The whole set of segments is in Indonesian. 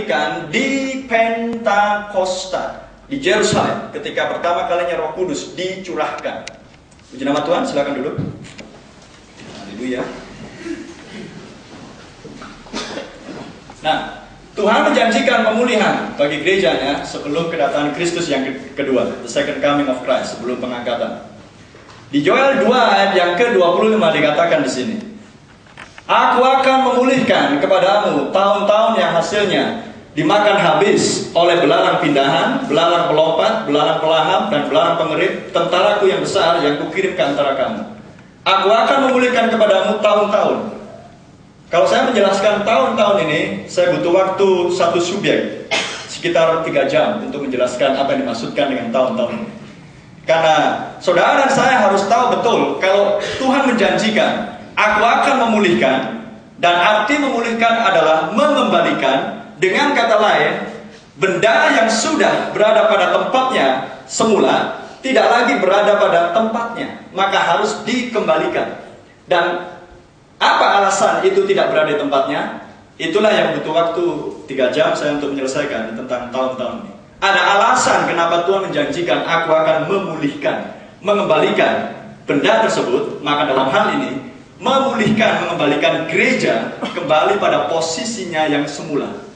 dibuktikan di Pentakosta di Yerusalem ketika pertama kalinya Roh Kudus dicurahkan. Puji nama Tuhan, silakan duduk. Haleluya. Nah, Tuhan menjanjikan pemulihan bagi gerejanya sebelum kedatangan Kristus yang kedua, the second coming of Christ, sebelum pengangkatan. Di Yoel 2 ayat yang ke-25 dikatakan di sini, Aku akan memulihkan kepadamu tahun-tahun yang hasilnya dimakan habis oleh belalang pindahan, belalang pelompat, belalang pelahap, dan belalang pengerit, tentaraku yang besar yang kukirim ke antara kamu. Aku akan memulihkan kepadamu tahun-tahun. Kalau saya menjelaskan tahun-tahun ini, saya butuh waktu satu subyek, sekitar 3 jam untuk menjelaskan apa yang dimaksudkan dengan tahun-tahun ini. Karena saudara dan saya harus tahu betul, kalau Tuhan menjanjikan, Aku akan memulihkan, dan arti memulihkan adalah mengembalikan. Dengan kata lain, benda yang sudah berada pada tempatnya semula tidak lagi berada pada tempatnya, maka harus dikembalikan. Dan apa alasan itu tidak berada di tempatnya? Itulah yang butuh waktu 3 jam saya untuk menyelesaikan tentang tahun-tahun ini. Ada alasan kenapa Tuhan menjanjikan aku akan memulihkan, mengembalikan benda tersebut. Maka dalam hal ini memulihkan, mengembalikan gereja kembali pada posisinya yang semula.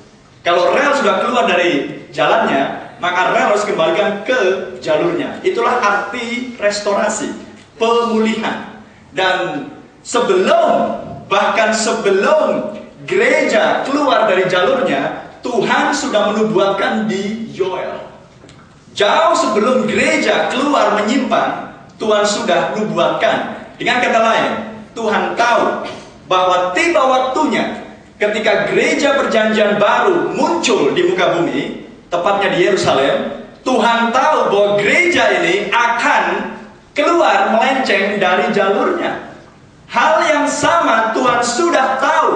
Kalau rel sudah keluar dari jalannya, maka rel harus kembalikan ke jalurnya. Itulah arti restorasi, pemulihan. Dan bahkan sebelum gereja keluar dari jalurnya, Tuhan sudah menubuatkan di Yoel. Jauh sebelum gereja keluar menyimpan, Tuhan sudah nubuatkan. Dengan kata lain, Tuhan tahu bahwa tiba waktunya ketika gereja perjanjian baru muncul di muka bumi, tepatnya di Yerusalem. Tuhan tahu bahwa gereja ini akan keluar melenceng dari jalurnya. Hal yang sama Tuhan sudah tahu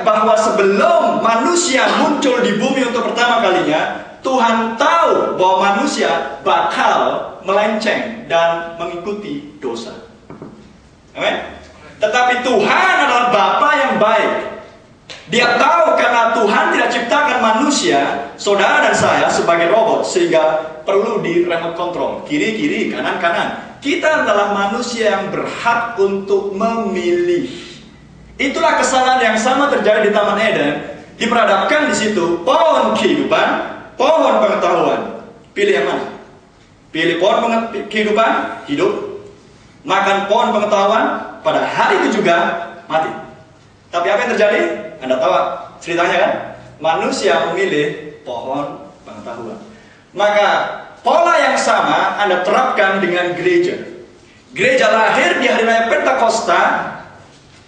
bahwa sebelum manusia muncul di bumi untuk pertama kalinya, Tuhan tahu bahwa manusia bakal melenceng dan mengikuti dosa. Amin. Tetapi Tuhan adalah Bapa yang baik. Dia tahu karena Tuhan tidak ciptakan manusia, saudara dan saya, sebagai robot, sehingga perlu di remote control, kiri-kiri, kanan-kanan. Kita adalah manusia yang berhak untuk memilih. Itulah kesalahan yang sama terjadi di Taman Eden. Diperhadapkan di situ pohon kehidupan, pohon pengetahuan. Pilih yang mana? Pilih pohon kehidupan, hidup. Makan pohon pengetahuan, pada hari itu juga mati. Tapi apa yang terjadi? Anda tahu ceritanya kan? Manusia memilih pohon pengetahuan. Maka pola yang sama Anda terapkan dengan gereja. Gereja lahir di hari raya Pentakosta,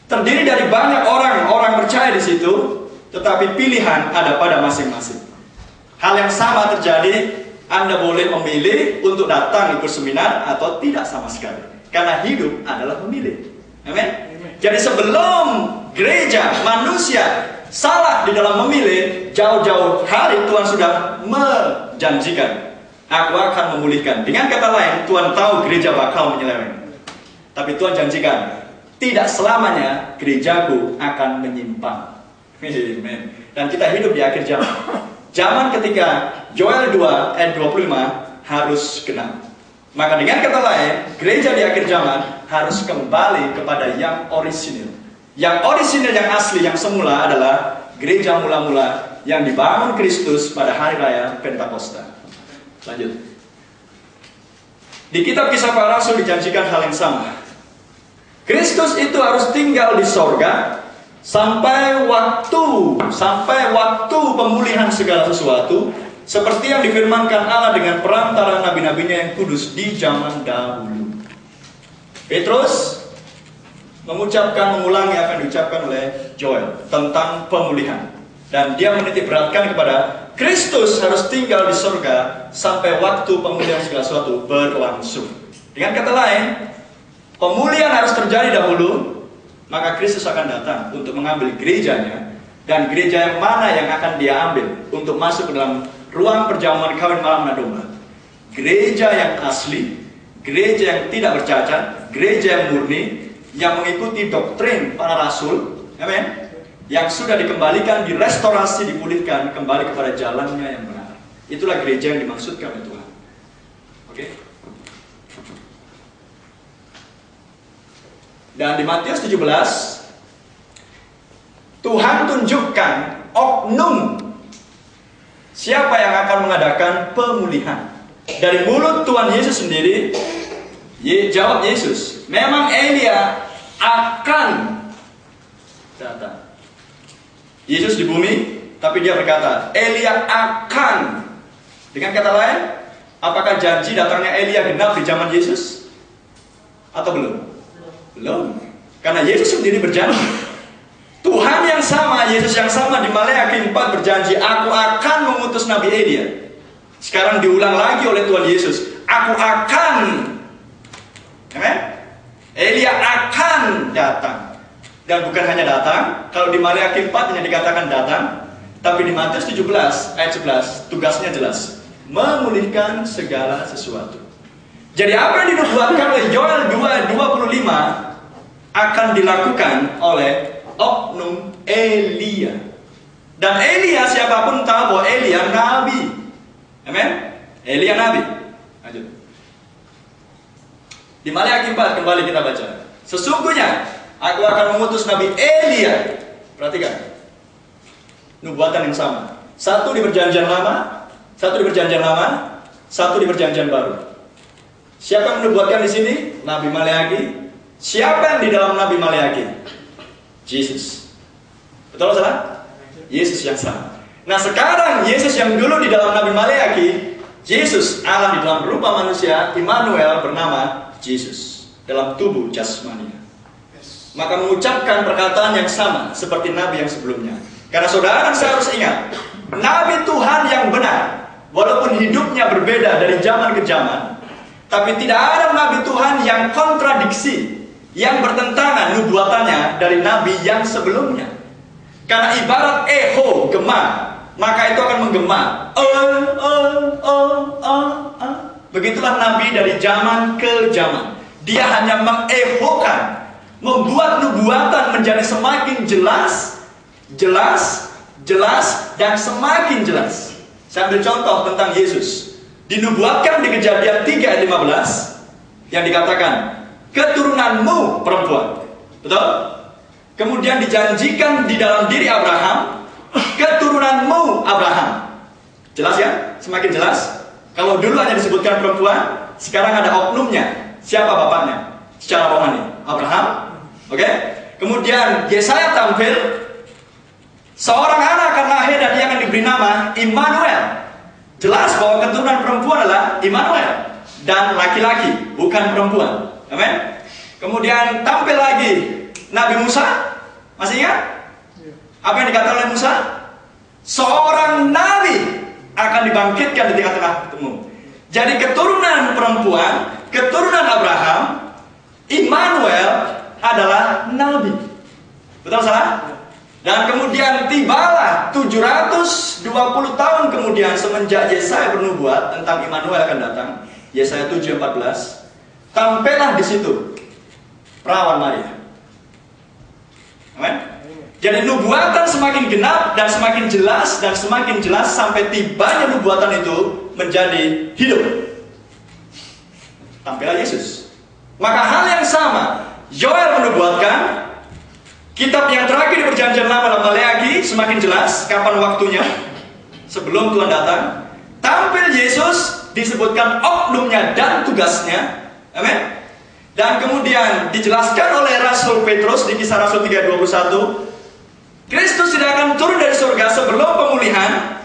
terdiri dari banyak orang percaya di situ, tetapi pilihan ada pada masing-masing. Hal yang sama terjadi, Anda boleh memilih untuk datang ikut seminar atau tidak sama sekali. Karena hidup adalah memilih. Amin. Jadi sebelum gereja, manusia salah di dalam memilih, jauh-jauh hari Tuhan sudah menjanjikan, aku akan memulihkan. Dengan kata lain, Tuhan tahu gereja bakal menyeleweng. Tapi Tuhan janjikan, tidak selamanya gerejaku akan menyimpang. Amin. Dan kita hidup di akhir zaman. Zaman ketika Yoel 2 ayat 25 harus genap. Maka dengan kata lain, gereja di akhir zaman harus kembali kepada yang orisinil. Yang orisinil, yang asli, yang semula adalah gereja mula-mula yang dibangun Kristus pada hari raya Pentakosta. Lanjut. Di kitab Kisah Para Rasul dijanjikan hal yang sama. Kristus itu harus tinggal di sorga sampai waktu pemulihan segala sesuatu, seperti yang difirmankan Allah dengan perantara nabi-nabinya yang kudus di zaman dahulu. Petrus mengulangi apa yang diucapkan oleh Joel tentang pemulihan. Dan dia menitik beratkan kepada Kristus harus tinggal di surga sampai waktu pemulihan segala sesuatu berlangsung. Dengan kata lain, pemulihan harus terjadi dahulu, maka Kristus akan datang untuk mengambil gerejanya. Dan gereja yang mana yang akan dia ambil untuk masuk ke dalam ruang perjamuan kawin malam domba? Gereja yang asli, gereja yang tidak bercacat, gereja yang murni, yang mengikuti doktrin para rasul, amin, yang sudah dikembalikan, direstorasi, dipulihkan kembali kepada jalannya yang benar. Itulah gereja yang dimaksudkan oleh Tuhan. Oke? Dan di Matius 17, Tuhan tunjukkan oknum siapa yang akan mengadakan pemulihan. Dari mulut Tuhan Yesus sendiri, jawab Yesus, memang Elia akan datang. Yesus di bumi, tapi dia berkata, Elia akan. Dengan kata lain, apakah janji datangnya Elia genap di zaman Yesus? Atau belum? Belum. Karena Yesus sendiri berjanji. Tuhan yang sama, Yesus yang sama di Maleakhi 4 berjanji, aku akan mengutus Nabi Elia. Sekarang diulang lagi oleh Tuhan Yesus, aku akan. Amen? Elia akan datang. Dan bukan hanya datang, kalau di Maleakhi 4 hanya dikatakan datang, tapi di Matius 17 ayat 11 tugasnya jelas, memulihkan segala sesuatu. Jadi apa yang dinubuatkan oleh Yoel 2:25 akan dilakukan oleh oknum Elia. Dan Elia, siapapun tahu bahwa Elia nabi. Amen? Elia nabi. Lanjut. Di Maleakhi 4 kembali kita baca. Sesungguhnya aku akan mengutus Nabi Elia. Perhatikan. Nubuatan yang sama. Satu di perjanjian lama, satu di perjanjian lama, satu di perjanjian baru. Siapa yang menubuatkan di sini? Nabi Maleakhi. Siapa yang di dalam Nabi Maleakhi? Yesus. Betul atau salah? Yesus yang sama. Nah sekarang Yesus yang dulu di dalam Nabi Maleakhi, Yesus Allah di dalam rupa manusia, Immanuel bernama Yesus dalam tubuh jasmani. Maka mengucapkan perkataan yang sama seperti Nabi yang sebelumnya. Karena saudara harus ingat, Nabi Tuhan yang benar, walaupun hidupnya berbeda dari zaman ke zaman, tapi tidak ada Nabi Tuhan yang kontradiksi, yang bertentangan nubuatannya dari Nabi yang sebelumnya. Karena ibarat eho, gema, maka itu akan menggema. Begitulah Nabi dari zaman ke zaman. Dia hanya mengehokan, membuat nubuatan menjadi semakin jelas, dan semakin jelas. Saya ambil contoh tentang Yesus. Dinubuatkan di Kejadian 3 ayat 15 yang dikatakan keturunanmu perempuan. Betul? Kemudian dijanjikan di dalam diri Abraham, keturunanmu Abraham. Jelas ya? Semakin jelas. Kalau dulu hanya disebutkan perempuan, sekarang ada oknumnya. Siapa bapaknya? Secara rohani, Abraham. Oke? Kemudian Yesaya tampil, seorang anak akan lahir dan dia akan diberi nama Immanuel. Jelas bahwa keturunan perempuan adalah Immanuel dan laki-laki, bukan perempuan. Amin. Kemudian tampil lagi Nabi Musa. Masih ingat? Apa yang dikatakan oleh Musa? Seorang nabi akan dibangkitkan di tengah-tengah ketemu. Jadi keturunan perempuan, keturunan Abraham, Immanuel adalah nabi. Betul salah? Dan kemudian tibalah 720 tahun kemudian semenjak Yesaya bernubuat tentang Immanuel akan datang, Yesaya 7:14, tampillah di situ perawan Maria. Amin. Jadi nubuatan semakin genap dan semakin jelas sampai tibanya nubuatan itu menjadi hidup. Tampillah Yesus. Maka hal yang sama, Yoel menubuatkan. Kitab yang terakhir di perjanjian lama dalam Maleakhi semakin jelas kapan waktunya sebelum Tuhan datang. Tampil Yesus, disebutkan oknumnya dan tugasnya. Amin. Dan kemudian dijelaskan oleh Rasul Petrus di Kisah Rasul 3:21, Kristus tidak akan turun dari surga sebelum pemulihan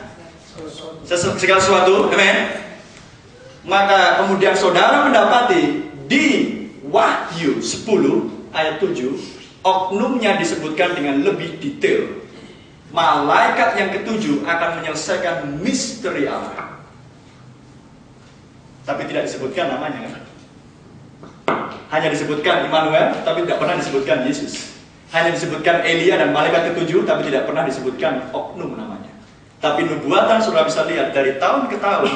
segala sesuatu. Amin. Maka kemudian saudara mendapati di Wahyu 10 ayat 7, oknumnya disebutkan dengan lebih detail. Malaikat yang ketujuh akan menyelesaikan misteri Allah. Tapi tidak disebutkan namanya kan? Hanya disebutkan Immanuel, tapi tidak pernah disebutkan Yesus. Hanya disebutkan Elia dan malaikat ketujuh, tapi tidak pernah disebutkan oknum namanya. Tapi nubuatan sudah bisa lihat dari tahun ke tahun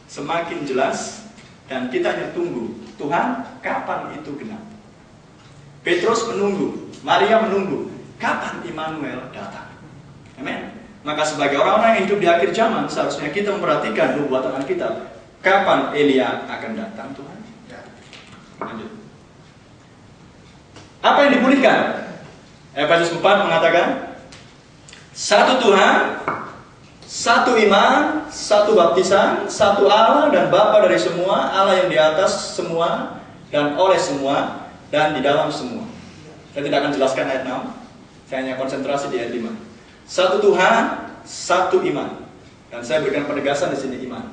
semakin jelas, dan kita hanya tunggu Tuhan kapan itu genap. Petrus menunggu, Maria menunggu, kapan Immanuel datang. Amin. Maka sebagai orang-orang yang hidup di akhir zaman, seharusnya kita memperhatikan nubuatan Alkitab. Kapan Elia akan datang, Tuhan? Lanjut. Apa yang dipulihkan? Efesus 4 mengatakan, satu Tuhan, satu iman, satu baptisan, satu Allah dan Bapa dari semua, Allah yang di atas semua, dan oleh semua, dan di dalam semua. Saya tidak akan jelaskan ayat 6, saya hanya konsentrasi di ayat 5. Satu Tuhan, satu iman. Dan saya berikan penegasan di sini iman.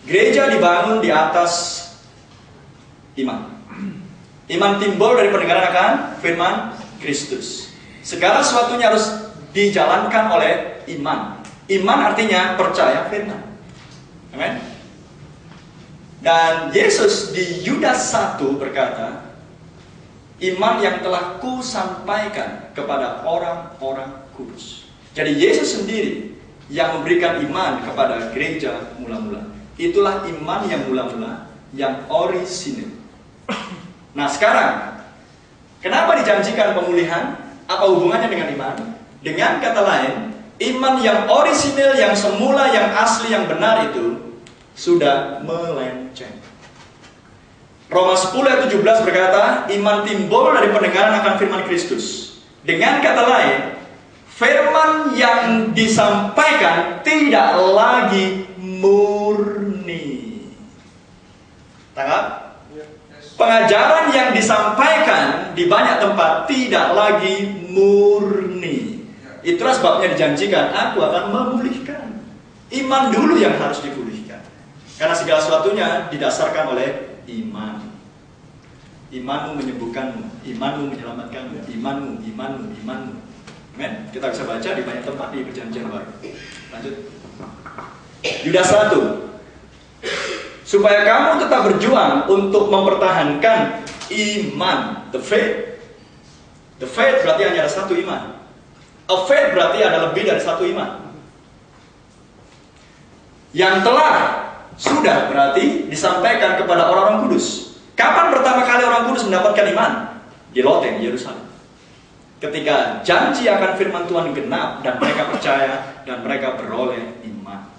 Gereja dibangun di atas iman. Iman timbul dari pendengaran akan firman Kristus. Segala sesuatunya harus dijalankan oleh iman. Iman artinya percaya firman. Amin. Dan Yesus di Yudas 1 berkata, iman yang telah kusampaikan kepada orang-orang kudus. Jadi Yesus sendiri yang memberikan iman kepada gereja mula-mula. Itulah iman yang mula-mula, yang orisinil. Nah sekarang, kenapa dijanjikan pemulihan? Apa hubungannya dengan iman? Dengan kata lain, iman yang orisinil, yang semula, yang asli, yang benar itu sudah melenceng. Roma 10 ayat 17 berkata, iman timbul dari pendengaran akan firman Kristus. Dengan kata lain, firman yang disampaikan tidak lagi murni. Tangkap? Pengajaran yang disampaikan di banyak tempat tidak lagi murni. Itulah sebabnya dijanjikan, aku akan memulihkan. Iman dulu yang harus dipulihkan. Karena segala sesuatunya didasarkan oleh iman. Imanmu menyembuhkanmu, imanmu menyelamatkanmu, imanmu. Amen. Kita bisa baca di banyak tempat di Perjanjian Baru. Lanjut. Yudas 1. Supaya kamu tetap berjuang untuk mempertahankan iman, the faith. The faith berarti hanya ada satu iman. A faith berarti ada lebih dari satu iman. Yang telah sudah berarti disampaikan kepada orang-orang kudus. Kapan pertama kali orang kudus mendapatkan iman? Di loteng Yerusalem. Ketika janji akan firman Tuhan genap dan mereka percaya dan mereka beroleh iman.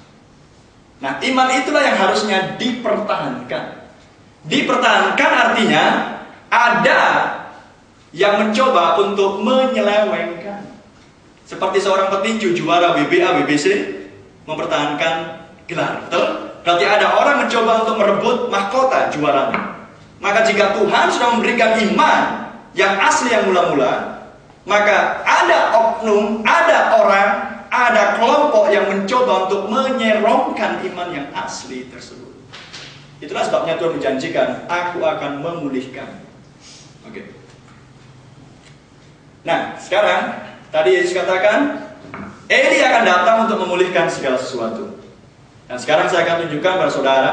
Nah, iman itulah yang harusnya dipertahankan. Dipertahankan artinya ada yang mencoba untuk menyelewengkan. Seperti seorang petinju juara WBA, WBC mempertahankan gelar, betul? Berarti ada orang mencoba untuk merebut mahkota juaranya. Maka jika Tuhan sudah memberikan iman yang asli yang mula-mula, maka ada oknum, ada orang, ada kelompok yang mencoba untuk menyerongkan iman yang asli tersebut. Itulah sebabnya Tuhan menjanjikan, aku akan memulihkan. Oke. Nah, sekarang tadi Yesus katakan, Eli akan datang untuk memulihkan segala sesuatu. Dan sekarang saya akan tunjukkan kepada saudara,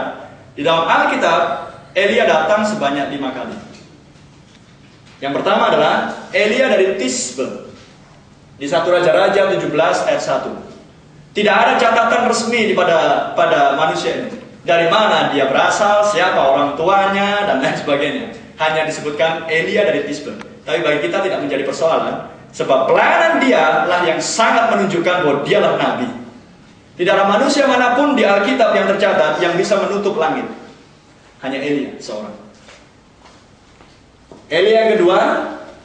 di dalam Alkitab, Elia datang sebanyak 5 kali. Yang pertama adalah Elia dari Tisbe. Di 1 Raja-Raja 17 ayat 1. Tidak ada catatan resmi pada manusia ini. Dari mana dia berasal, siapa orang tuanya, dan lain sebagainya. Hanya disebutkan Elia dari Tisbe. Tapi bagi kita tidak menjadi persoalan, sebab pelayanan dia lah yang sangat menunjukkan bahwa dialah nabi. Tidak ada manusia manapun di Alkitab yang tercatat yang bisa menutup langit. Hanya Elia seorang. Elia yang kedua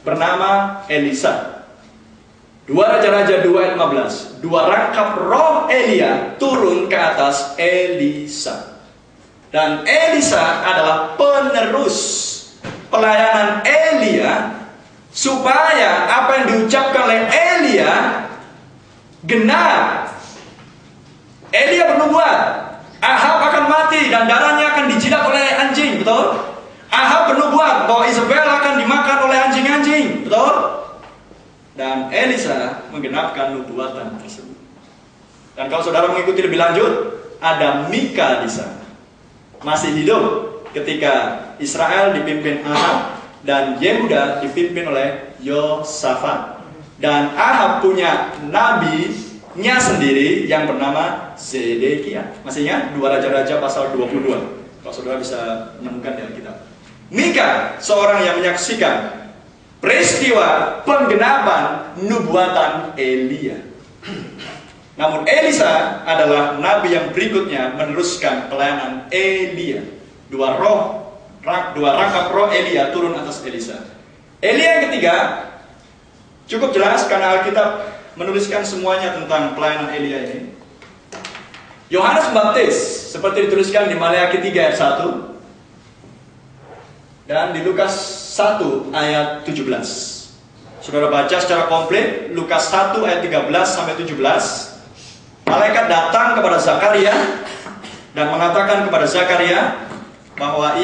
bernama Elisa. 2 Raja-Raja 2 ayat 15. 2 rangkap roh Elia turun ke atas Elisa. Dan Elisa adalah penerus pelayanan Elia, supaya apa yang diucapkan oleh Elia genap. Elia bernubuat, Ahab akan mati dan darahnya akan dijilat oleh anjing, betul? Ahab bernubuat bahwa Isabel akan dimakan oleh anjing-anjing, betul? Dan Elisa menggenapkan nubuatan tersebut. Dan kalau saudara mengikuti lebih lanjut, ada Mika di sana, masih hidup ketika Israel dipimpin Ahab dan Yehuda dipimpin oleh Yosafat. Dan Ahab punya nabinya sendiri yang bernama Zedekia. Masih ingat 2 Raja-Raja pasal 22. Kalau saudara bisa menemukan di Alkitab. Mika, seorang yang menyaksikan peristiwa penggenapan nubuatan Elia. Namun Elisa adalah nabi yang berikutnya meneruskan pelayanan Elia. Dua rangkap roh Elia turun atas Elisa. Elia yang ketiga cukup jelas karena Alkitab menuliskan semuanya tentang pelayanan Elia ini. Yohanes Pembaptis seperti dituliskan di Maleakhi 3 ayat 1 dan di Lukas 1 ayat 17. Saudara baca secara komplit Lukas 1 ayat 13 sampai 17. Malaikat datang kepada Zakaria dan mengatakan kepada Zakaria bahwa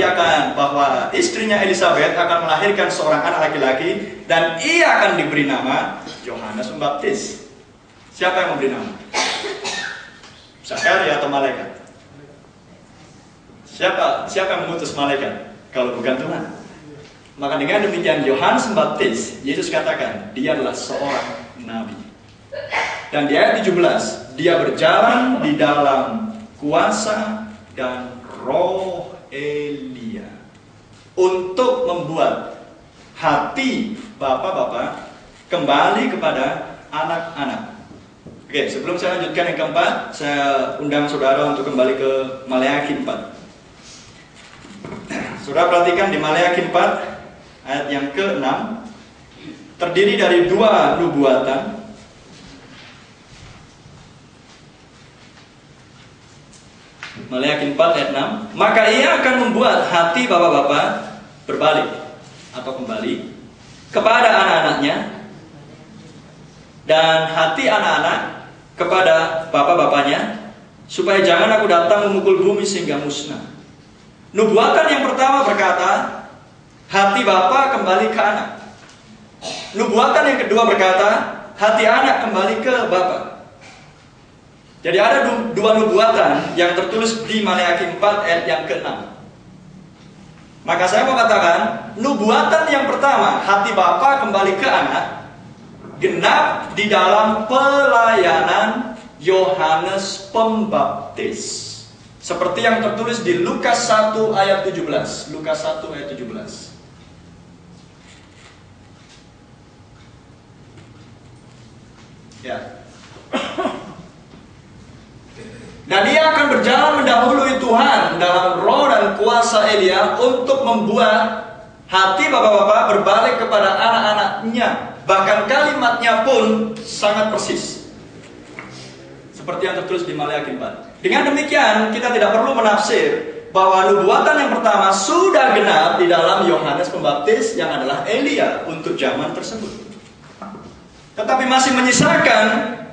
istrinya Elizabeth akan melahirkan seorang anak laki-laki dan ia akan diberi nama Yohanes Pembaptis. Siapa yang memberi nama? Zakaria atau malaikat? Siapa yang mengutus malaikat? Kalau bukan Tuhan. Maka dengan demikian Yohanes Pembaptis, Yesus katakan dia adalah seorang nabi. Dan di ayat 17, dia berjalan di dalam kuasa dan roh Elia untuk membuat hati bapak-bapak kembali kepada anak-anak. Oke, sebelum saya lanjutkan yang keempat, saya undang saudara untuk kembali ke Maleakhi 4. Saudara perhatikan di Maleakhi 4 ayat yang ke-6 terdiri dari dua nubuatan. Maleakhi 4 ayat 6, maka ia akan membuat hati bapak-bapak berbalik atau kembali kepada anak-anaknya dan hati anak-anak kepada bapak-bapaknya, supaya jangan aku datang memukul bumi sehingga musnah. Nubuatan yang pertama berkata hati bapa kembali ke anak. Nubuatan yang kedua berkata hati anak kembali ke bapa. Jadi ada dua nubuatan yang tertulis di Maleakhi 4 ayat yang ke-6. Maka saya mau katakan, nubuatan yang pertama, hati bapa kembali ke anak, genap di dalam pelayanan Yohanes Pembaptis. Seperti yang tertulis di Lukas 1 ayat 17. Lukas 1 ayat 17. Ya. Dan ia akan berjalan mendahului Tuhan dalam roh dan kuasa Elia untuk membuat hati bapak-bapak berbalik kepada anak-anaknya. Bahkan kalimatnya pun sangat persis seperti yang tertulis di Maleakhi 4. Dengan demikian kita tidak perlu menafsir bahwa nubuatan yang pertama sudah genap di dalam Yohanes Pembaptis yang adalah Elia untuk zaman tersebut. Tetapi masih menyisakan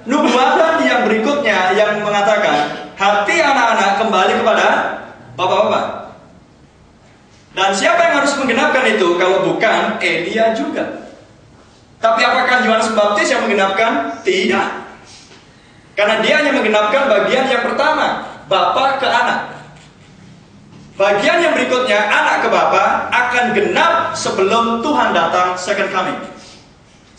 nubuatan yang berikutnya yang mengatakan hati anak-anak kembali kepada bapak-bapak. Dan siapa yang harus menggenapkan itu kalau bukan Elia juga? Tapi apakah Yohanes Pembaptis yang menggenapkan? Tidak. Karena dia hanya menggenapkan bagian yang pertama, bapak ke anak. Bagian yang berikutnya, anak ke bapak, akan genap sebelum Tuhan datang second coming.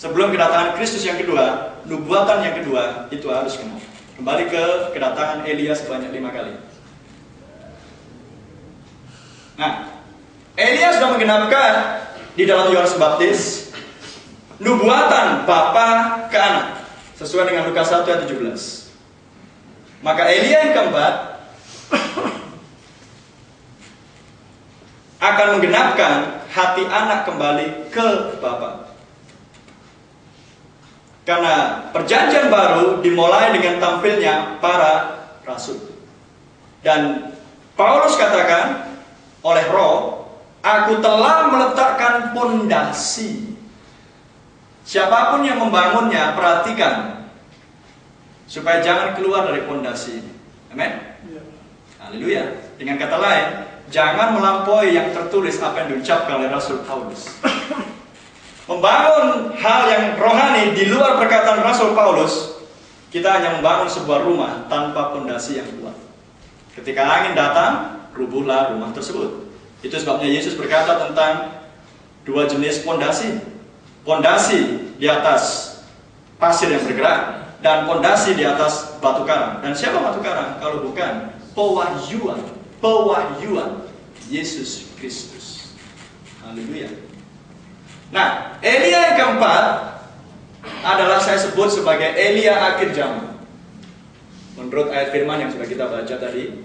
Sebelum kedatangan Kristus yang kedua, nubuatan yang kedua itu harus genap. Kembali ke kedatangan Elia sebanyak 5 kali. Nah, Elia sudah menggenapkan di dalam Yohanes Pembaptis nubuatan bapa ke anak sesuai dengan Lukas 1 ayat 17. Maka Elia yang keempat akan menggenapkan hati anak kembali ke bapa. Karena perjanjian baru dimulai dengan tampilnya para rasul. Dan Paulus katakan oleh Roh, aku telah meletakkan pondasi. Siapapun yang membangunnya, perhatikan supaya jangan keluar dari pondasi. Amin. Haleluya. Dengan kata lain, jangan melampaui yang tertulis apa yang diucapkan oleh Rasul Paulus. Membangun hal yang rohani di luar perkataan Rasul Paulus, kita hanya membangun sebuah rumah tanpa pondasi yang kuat. Ketika angin datang, rubuhlah rumah tersebut. Itu sebabnya Yesus berkata tentang dua jenis pondasi. Pondasi di atas pasir yang bergerak dan pondasi di atas batu karang. Dan siapa batu karang kalau bukan pewahyuan Yesus Kristus. Haleluya. Nah, Elia yang keempat adalah saya sebut sebagai Elia akhir zaman. Menurut ayat firman yang sudah kita baca tadi.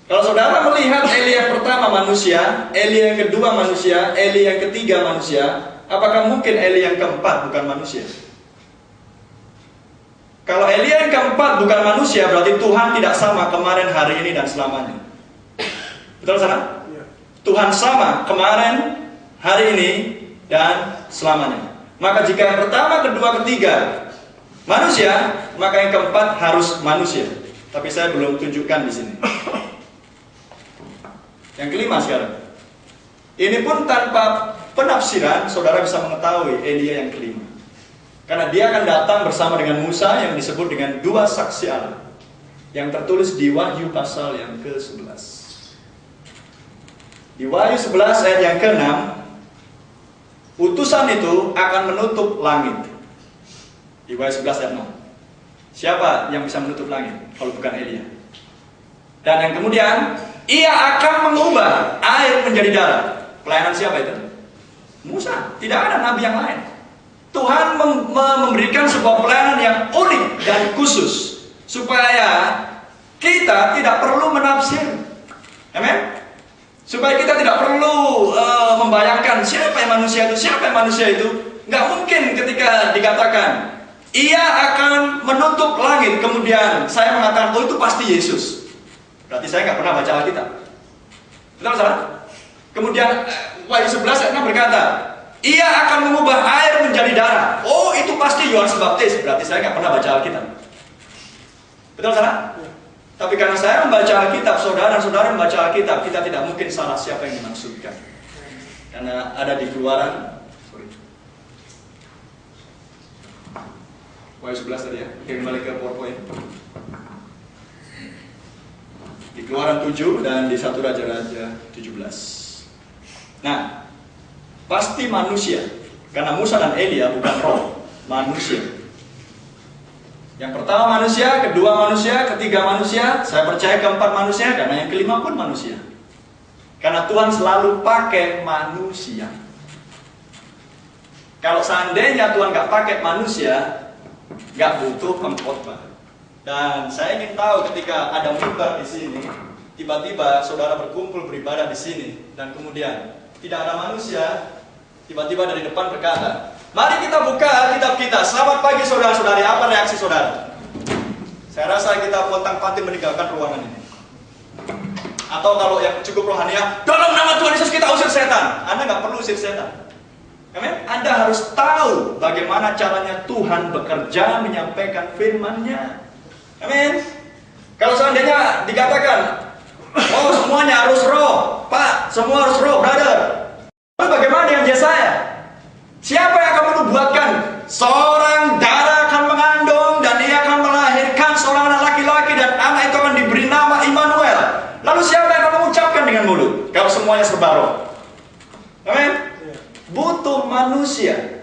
Kalau saudara melihat Elia yang pertama manusia, Elia yang kedua manusia, Elia yang ketiga manusia, apakah mungkin Elia yang keempat bukan manusia? Kalau Elia yang keempat bukan manusia, berarti Tuhan tidak sama kemarin, hari ini, dan selamanya. Betul sana? Tuhan sama kemarin, hari ini, dan selamanya. Maka jika yang pertama, kedua, ketiga manusia, maka yang keempat harus manusia. Tapi saya belum tunjukkan di sini. Yang kelima sekarang. Ini pun tanpa penafsiran, saudara bisa mengetahui Elia yang kelima. Karena dia akan datang bersama dengan Musa yang disebut dengan dua saksi Allah. Yang tertulis di Wahyu pasal yang ke-11. Di Wahyu 11 ayat yang ke-6, utusan itu akan menutup langit. Di Wahyu 11 ayat 6. Siapa yang bisa menutup langit kalau bukan Elia? Dan yang kemudian, ia akan mengubah air menjadi darah. Pelayanan siapa itu? Musa. Tidak ada nabi yang lain. Tuhan memberikan sebuah pelayanan yang unik dan khusus supaya kita tidak perlu menafsir. Amin. Supaya kita tidak perlu membayangkan siapa yang manusia itu, siapa yang manusia itu. Nggak mungkin ketika dikatakan ia akan menutup langit, kemudian saya mengatakan, oh itu pasti Yesus. Berarti saya nggak pernah baca Alkitab. Betul salah? Kemudian Wahyu 11 ayat 6 berkata, ia akan mengubah air menjadi darah. Oh itu pasti Yohanes Baptis. Berarti saya nggak pernah baca Alkitab. Betul salah? Tapi karena saya membaca Alkitab, saudara dan saudara membaca Alkitab, kita tidak mungkin salah siapa yang dimaksudkan. Karena ada di Keluaran, Wahyu 11 tadi ya, kembali ke PowerPoint. Di Keluaran 7 dan di 1 Raja-Raja 17. Nah, pasti manusia, karena Musa dan Elia bukan roh, manusia. Yang pertama manusia, kedua manusia, ketiga manusia, saya percaya keempat manusia, karena yang kelima pun manusia. Karena Tuhan selalu pakai manusia. Kalau seandainya Tuhan nggak pakai manusia, nggak butuh pengkhotbah. Dan saya ingin tahu ketika ada mimbar di sini, tiba-tiba saudara berkumpul beribadah di sini, dan kemudian tidak ada manusia, tiba-tiba dari depan berkata, mari kita buka kitab kita. Selamat pagi saudara-saudari. Apa reaksi saudara? Saya rasa kita pontang-panting meninggalkan ruangan ini. Atau kalau yang cukup rohania, dalam nama Tuhan Yesus kita usir setan. Anda nggak perlu usir setan. Amin? Anda harus tahu bagaimana caranya Tuhan bekerja menyampaikan firman-Nya. Amin? Kalau seandainya dikatakan, oh semuanya harus roh, Pak, semua harus roh, brother. Lalu bagaimana dengan Yesaya? Siapa yang akan menubuatkan? Seorang darah akan mengandung dan ia akan melahirkan seorang anak laki-laki dan anak itu akan diberi nama Immanuel. Lalu siapa yang akan mengucapkan dengan mulut? Kalau semuanya serba roh. Amin? Butuh manusia.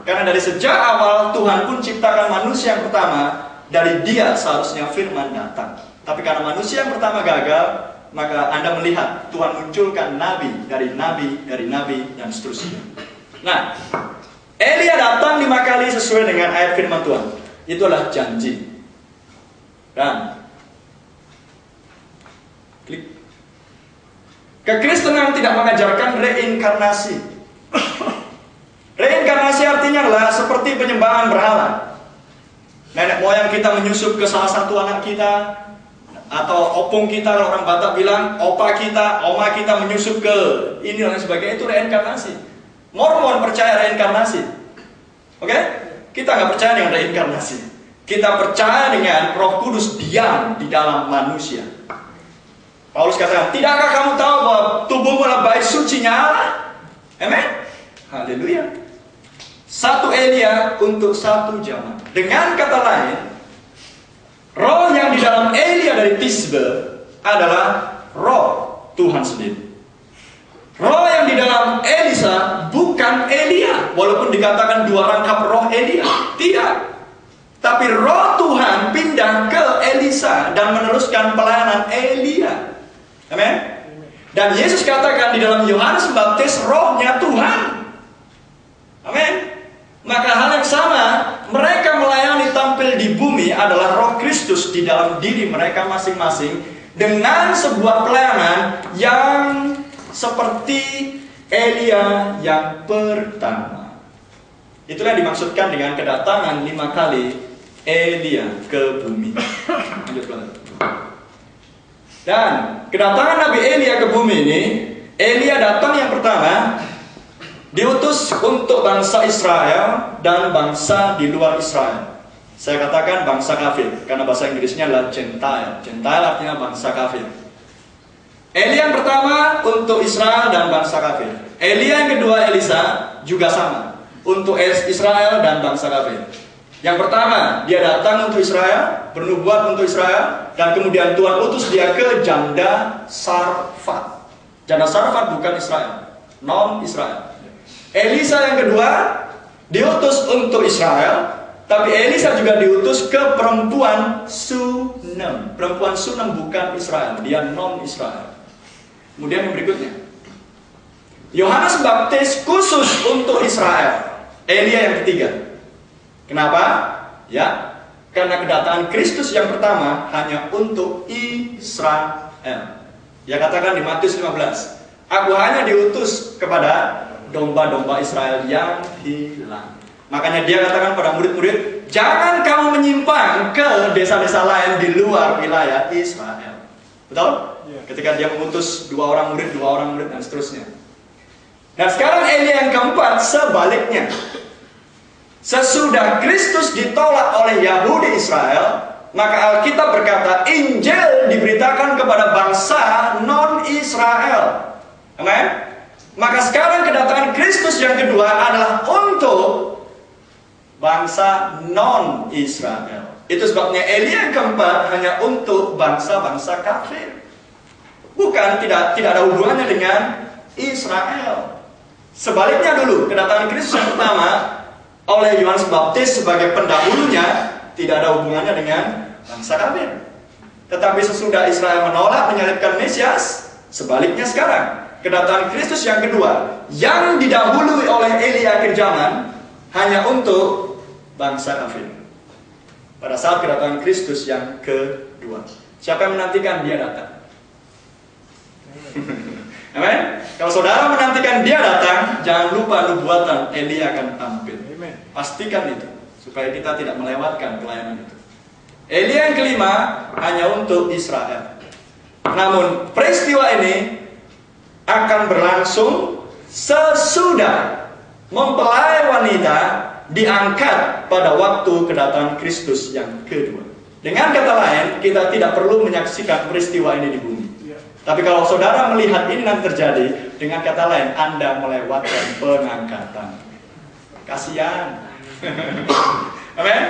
Karena dari sejak awal Tuhan pun ciptakan manusia yang pertama, dari dia seharusnya firman datang. Tapi karena manusia yang pertama gagal, maka Anda melihat Tuhan munculkan nabi, dan seterusnya. Nah, Elia datang 5 kali sesuai dengan ayat firman Tuhan. Itulah janji. Dan klik. Kekristenan tidak mengajarkan reinkarnasi. Reinkarnasi artinya adalah seperti penyembahan berhala. Nenek moyang kita menyusup ke salah satu anak kita, atau opung kita, kalau orang Batak bilang, opa kita, oma kita menyusup ke ini dan sebagainya, itu reinkarnasi. Mormon percaya reinkarnasi. Oke? Kita nggak percaya dengan reinkarnasi. Kita percaya dengan Roh Kudus diam di dalam manusia. Paulus katakan, tidakkah kamu tahu bahwa tubuhmu adalah bait sucinya Allah? Amen? Haleluya. Satu Elia untuk satu zaman. Dengan kata lain, roh yang di dalam Elia dari Tisbe adalah roh Tuhan sendiri. Roh yang di dalam Elisa bukan Elia, walaupun dikatakan dua rangkap roh Elia. Tidak. Tapi roh Tuhan pindah ke Elisa dan meneruskan pelayanan Elia. Amin. Dan Yesus katakan di dalam Yohanes Baptis, rohnya Tuhan. Amin. Maka hal yang sama, mereka melayani tampil di bumi adalah Roh Kristus di dalam diri mereka masing-masing dengan sebuah pelayanan yang seperti Elia yang pertama. Itulah yang dimaksudkan dengan kedatangan 5 kali Elia ke bumi. Lanjut banget. Dan kedatangan Nabi Elia ke bumi ini, Elia datang yang pertama diutus untuk bangsa Israel dan bangsa di luar Israel. Saya katakan bangsa kafir karena bahasa Inggrisnya adalah Gentile. Gentile artinya bangsa kafir. Elia yang pertama untuk Israel dan bangsa kafir. Elia yang kedua, Elisa, juga sama untuk Israel dan bangsa kafir. Yang pertama, dia datang untuk Israel, bernubuat untuk Israel, dan kemudian Tuhan utus dia ke Janda Sarfat. Janda Sarfat bukan Israel, non-Israel. Elisa yang kedua diutus untuk Israel, tapi Elisa juga diutus ke perempuan Sunem. Perempuan Sunem bukan Israel, dia non-Israel. Kemudian yang berikutnya, Yohanes Baptis khusus untuk Israel. Elia yang ketiga. Kenapa? Ya, karena kedatangan Kristus yang pertama hanya untuk Israel. Ya, katakan di Matius 15, aku hanya diutus kepada domba-domba Israel yang hilang. Makanya dia katakan pada murid-murid, jangan kamu menyimpang ke desa-desa lain di luar wilayah Israel. Betul? Ketika dia mengutus 2 orang murid dan seterusnya. Nah, sekarang Elia yang keempat sebaliknya. Sesudah Kristus ditolak oleh Yahudi Israel, maka Alkitab berkata Injil diberitakan kepada bangsa non-Israel. Amin. Maka sekarang kedatangan Kristus yang kedua adalah untuk bangsa non-Israel. Itu sebabnya Elia yang keempat hanya untuk bangsa-bangsa kafir. Bukan, tidak ada hubungannya dengan Israel. Sebaliknya dulu, kedatangan Kristus yang pertama oleh Yohanes Baptis sebagai pendahulunya tidak ada hubungannya dengan bangsa kafir. Tetapi sesudah Israel menolak menyalibkan Mesias, sebaliknya sekarang kedatangan Kristus yang kedua yang didahului oleh Elia akhir zaman hanya untuk bangsa kafir. Pada saat kedatangan Kristus yang kedua, siapa yang menantikan dia datang? Amin. Kalau saudara menantikan dia datang, jangan lupa nubuatan Elia akan tampil. Pastikan itu supaya kita tidak melewatkan pelayanan itu. Elia yang kelima hanya untuk Israel. Namun peristiwa ini akan berlangsung sesudah mempelai wanita diangkat pada waktu kedatangan Kristus yang kedua. Dengan kata lain, kita tidak perlu menyaksikan peristiwa ini di bumi. Tapi kalau saudara melihat ini nanti terjadi, dengan kata lain, Anda melewatkan pengangkatan. Kasihan. Amin?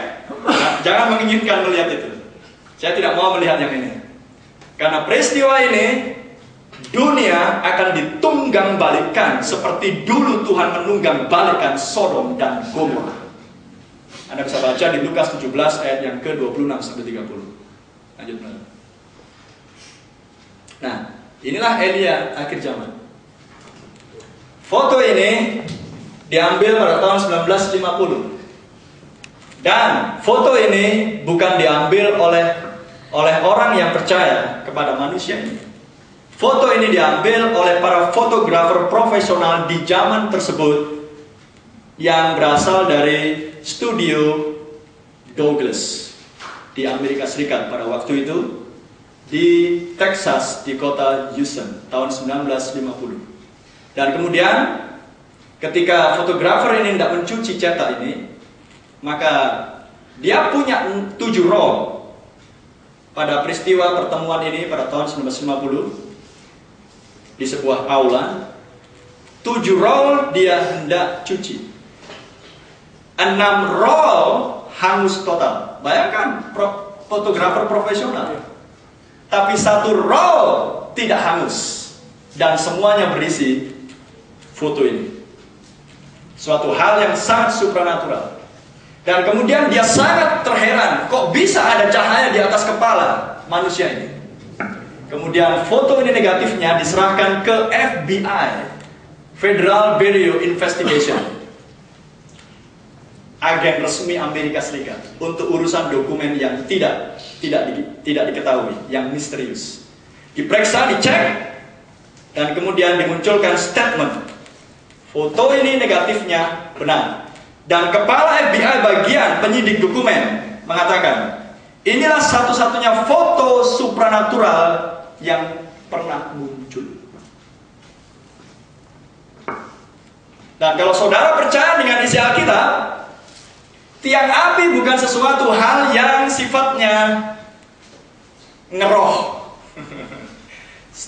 Nah, jangan menginginkan melihat itu. Saya tidak mau melihat yang ini. Karena peristiwa ini, dunia akan ditunggang balikan seperti dulu Tuhan menunggang balikan Sodom dan Gomora. Anda bisa baca di Lukas 17 ayat yang ke-26 sampai 30. Lanjut. Nah, inilah Elia akhir zaman. Foto ini diambil pada tahun 1950. Dan foto ini bukan diambil oleh orang yang percaya kepada manusia ini. Foto ini diambil oleh para fotografer profesional di zaman tersebut yang berasal dari studio Douglas di Amerika Serikat pada waktu itu, di Texas, di kota Houston, tahun 1950. Dan kemudian ketika fotografer ini tidak mencuci cetak ini, maka dia punya 7 roll pada peristiwa pertemuan ini pada tahun 1950 di sebuah aula. 7 roll dia hendak cuci, 6 roll hangus total. Bayangkan fotografer profesional. Tapi 1 roll tidak hangus dan semuanya berisi foto ini. Suatu hal yang sangat supranatural. Dan kemudian dia sangat terheran, kok bisa ada cahaya di atas kepala manusia ini. Kemudian foto ini negatifnya diserahkan ke FBI, Federal Bureau Investigation. agen resmi Amerika Serikat untuk urusan dokumen yang tidak diketahui, yang misterius. Diperiksa, dicek, dan kemudian dimunculkan statement. Foto ini negatifnya benar. Dan kepala FBI bagian penyidik dokumen mengatakan, inilah satu-satunya foto supranatural yang pernah muncul. Dan kalau saudara percaya dengan isi Alkitab, tiang api bukan sesuatu hal yang sifatnya ngeroh.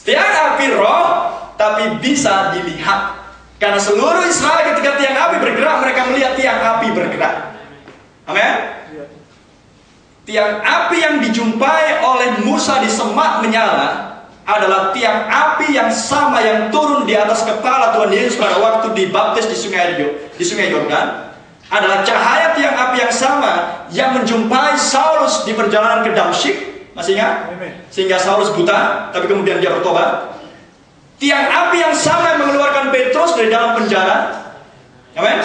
Tiang api roh, tapi bisa dilihat. Karena seluruh Israel ketika tiang api bergerak, mereka melihat tiang api bergerak. Amin. Tiang api yang dijumpai oleh Musa di semak menyala adalah tiang api yang sama yang turun di atas kepala Tuhan Yesus pada waktu dibaptis di Sungai Yordan. Adalah cahaya tiang api yang sama yang menjumpai Saulus di perjalanan ke Damsyik. Masih ingat? Sehingga Saulus buta, tapi kemudian dia bertobat. Tiang api yang sama yang mengeluarkan Petrus dari dalam penjara. Amin.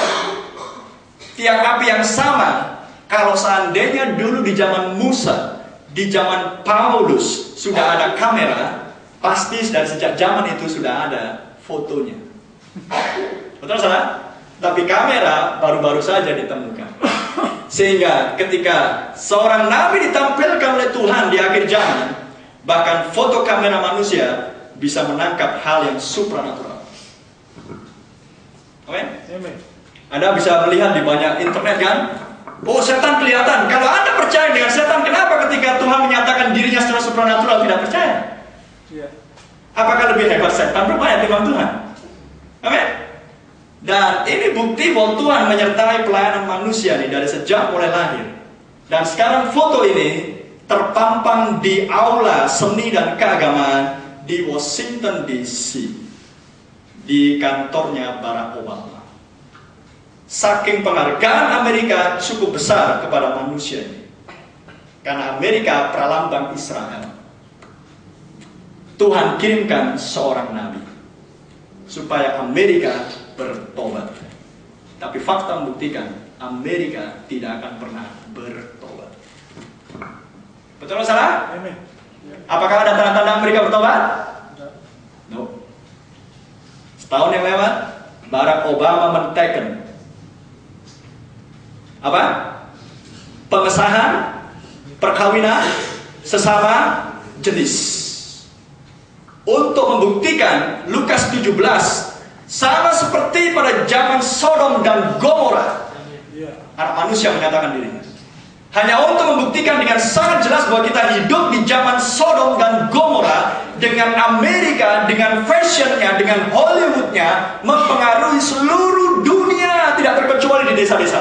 Tiang api yang sama. Kalau seandainya dulu di zaman Musa, di zaman Paulus sudah ada kamera, pasti dari sejak zaman itu sudah ada fotonya. Betul salah? Tapi kamera baru-baru saja ditemukan. Sehingga ketika seorang nabi ditampilkan oleh Tuhan di akhir zaman, bahkan foto kamera manusia bisa menangkap hal yang supranatural. Amin? Anda bisa melihat di banyak internet kan? Oh, setan kelihatan. Kalau Anda percaya dengan setan, kenapa ketika Tuhan menyatakan dirinya secara supranatural tidak percaya? Apakah lebih hebat setan berupaya timbang Tuhan? Amin? Dan ini bukti bahwa Tuhan menyertai pelayanan manusia nih dari sejak mulai lahir. Dan sekarang foto ini terpampang di aula seni dan keagamaan di Washington DC, di kantornya Barack Obama. Saking penghargaan Amerika cukup besar kepada manusia ini, karena Amerika pralambang Israel. Tuhan kirimkan seorang nabi supaya Amerika bertobat. Tapi fakta membuktikan Amerika tidak akan pernah bertobat. Betul atau salah? Apakah ada tanda-tanda Amerika bertobat? No. Setahun yang lewat, Barack Obama menteken apa? Pengesahan perkawinan sesama jenis. Untuk membuktikan Lukas 17 sama seperti pada zaman Sodom dan Gomora. Anak manusia menyatakan dirinya. Hanya untuk membuktikan dengan sangat jelas bahwa kita hidup di zaman Sodom dan Gomora, dengan Amerika, dengan fashionnya, dengan Hollywoodnya mempengaruhi seluruh dunia, tidak terkecuali di desa-desa.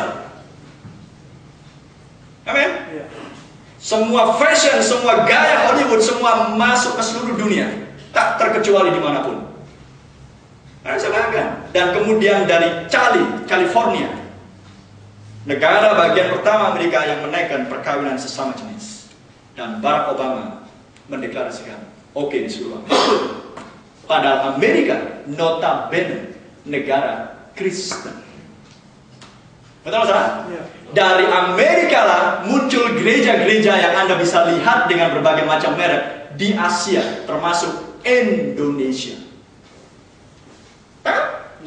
Amin. Semua fashion, semua gaya Hollywood, semua masuk ke seluruh dunia, tak terkecuali dimanapun. Dan kemudian dari California, negara bagian pertama Amerika yang menaikkan perkawinan sesama jenis, dan Barack Obama mendeklarasikan oke di seluruh Amerika. Padahal Amerika notabene negara Kristen. Betul salah? Dari Amerika lah muncul gereja-gereja yang Anda bisa lihat dengan berbagai macam merek di Asia, termasuk Indonesia.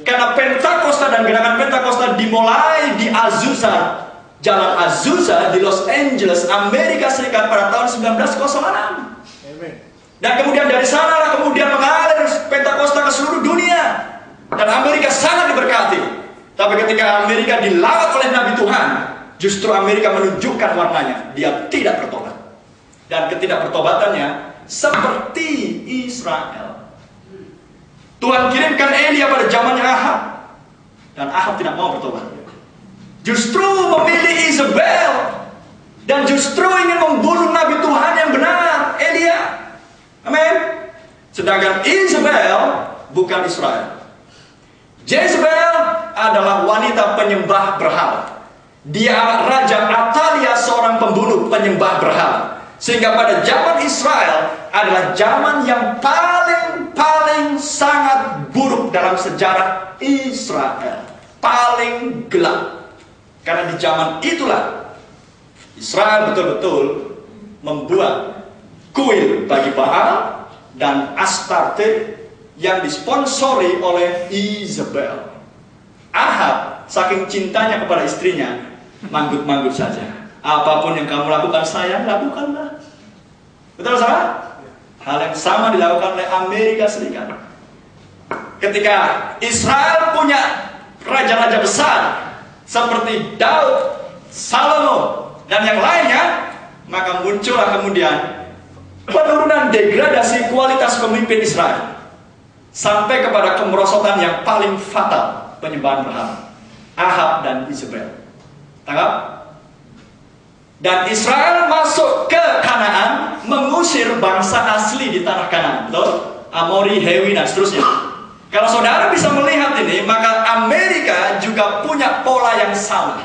Karena Pentakosta dan gerakan Pentakosta dimulai di Azusa, Jalan Azusa di Los Angeles, Amerika Serikat pada tahun 1906. Dan kemudian dari sanalah kemudian mengalir Pentakosta ke seluruh dunia. Dan Amerika sangat diberkati. Tapi ketika Amerika dilawat oleh Nabi Tuhan, justru Amerika menunjukkan warnanya. Dia tidak bertobat. Dan ketidakbertobatannya seperti Israel. Tuhan kirimkan Elia pada zamannya Ahab, dan Ahab tidak mau bertobat. Justru memilih Isabel, dan justru ingin membunuh Nabi Tuhan yang benar, Elia. Amin. Sedangkan Isabel bukan Israel. Jezebel adalah wanita penyembah berhala. Dia Raja Atalia, seorang pembunuh penyembah berhala. Sehingga pada zaman Israel adalah zaman yang paling sangat buruk dalam sejarah Israel. Paling gelap. Karena di zaman itulah Israel betul-betul membuat kuil bagi Baal dan Astarte yang disponsori oleh Isabel. Ahab saking cintanya kepada istrinya, manggut-manggut saja. Apapun yang kamu lakukan sayang, lakukanlah. Betul salah? Hal yang sama dilakukan oleh Amerika Serikat. Ketika Israel punya raja-raja besar seperti Daud, Salomo, dan yang lainnya, maka muncullah kemudian penurunan degradasi kualitas pemimpin Israel sampai kepada kemerosotan yang paling fatal, penyembahan berhala, Ahab dan Isabel. Tangkap? Dan Israel masuk ke Kanaan, mengusir bangsa asli di tanah Kanaan, betul? Amori, Hewi, dan seterusnya. Kalau saudara bisa melihat ini, maka Amerika juga punya pola yang sama.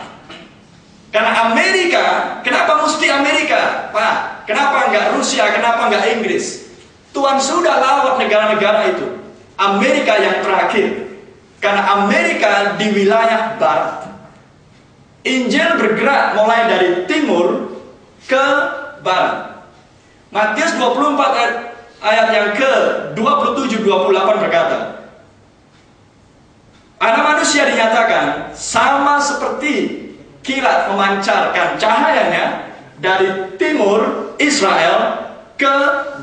Karena Amerika, kenapa mesti Amerika? Pak, kenapa enggak Rusia, kenapa enggak Inggris? Tuhan sudah lawat negara-negara itu. Amerika yang terakhir. Karena Amerika di wilayah barat. Injil bergerak mulai dari timur ke barat. Matius 24 ayat yang ke 27-28 berkata, Anak manusia dinyatakan sama seperti kilat memancarkan cahayanya dari timur Israel ke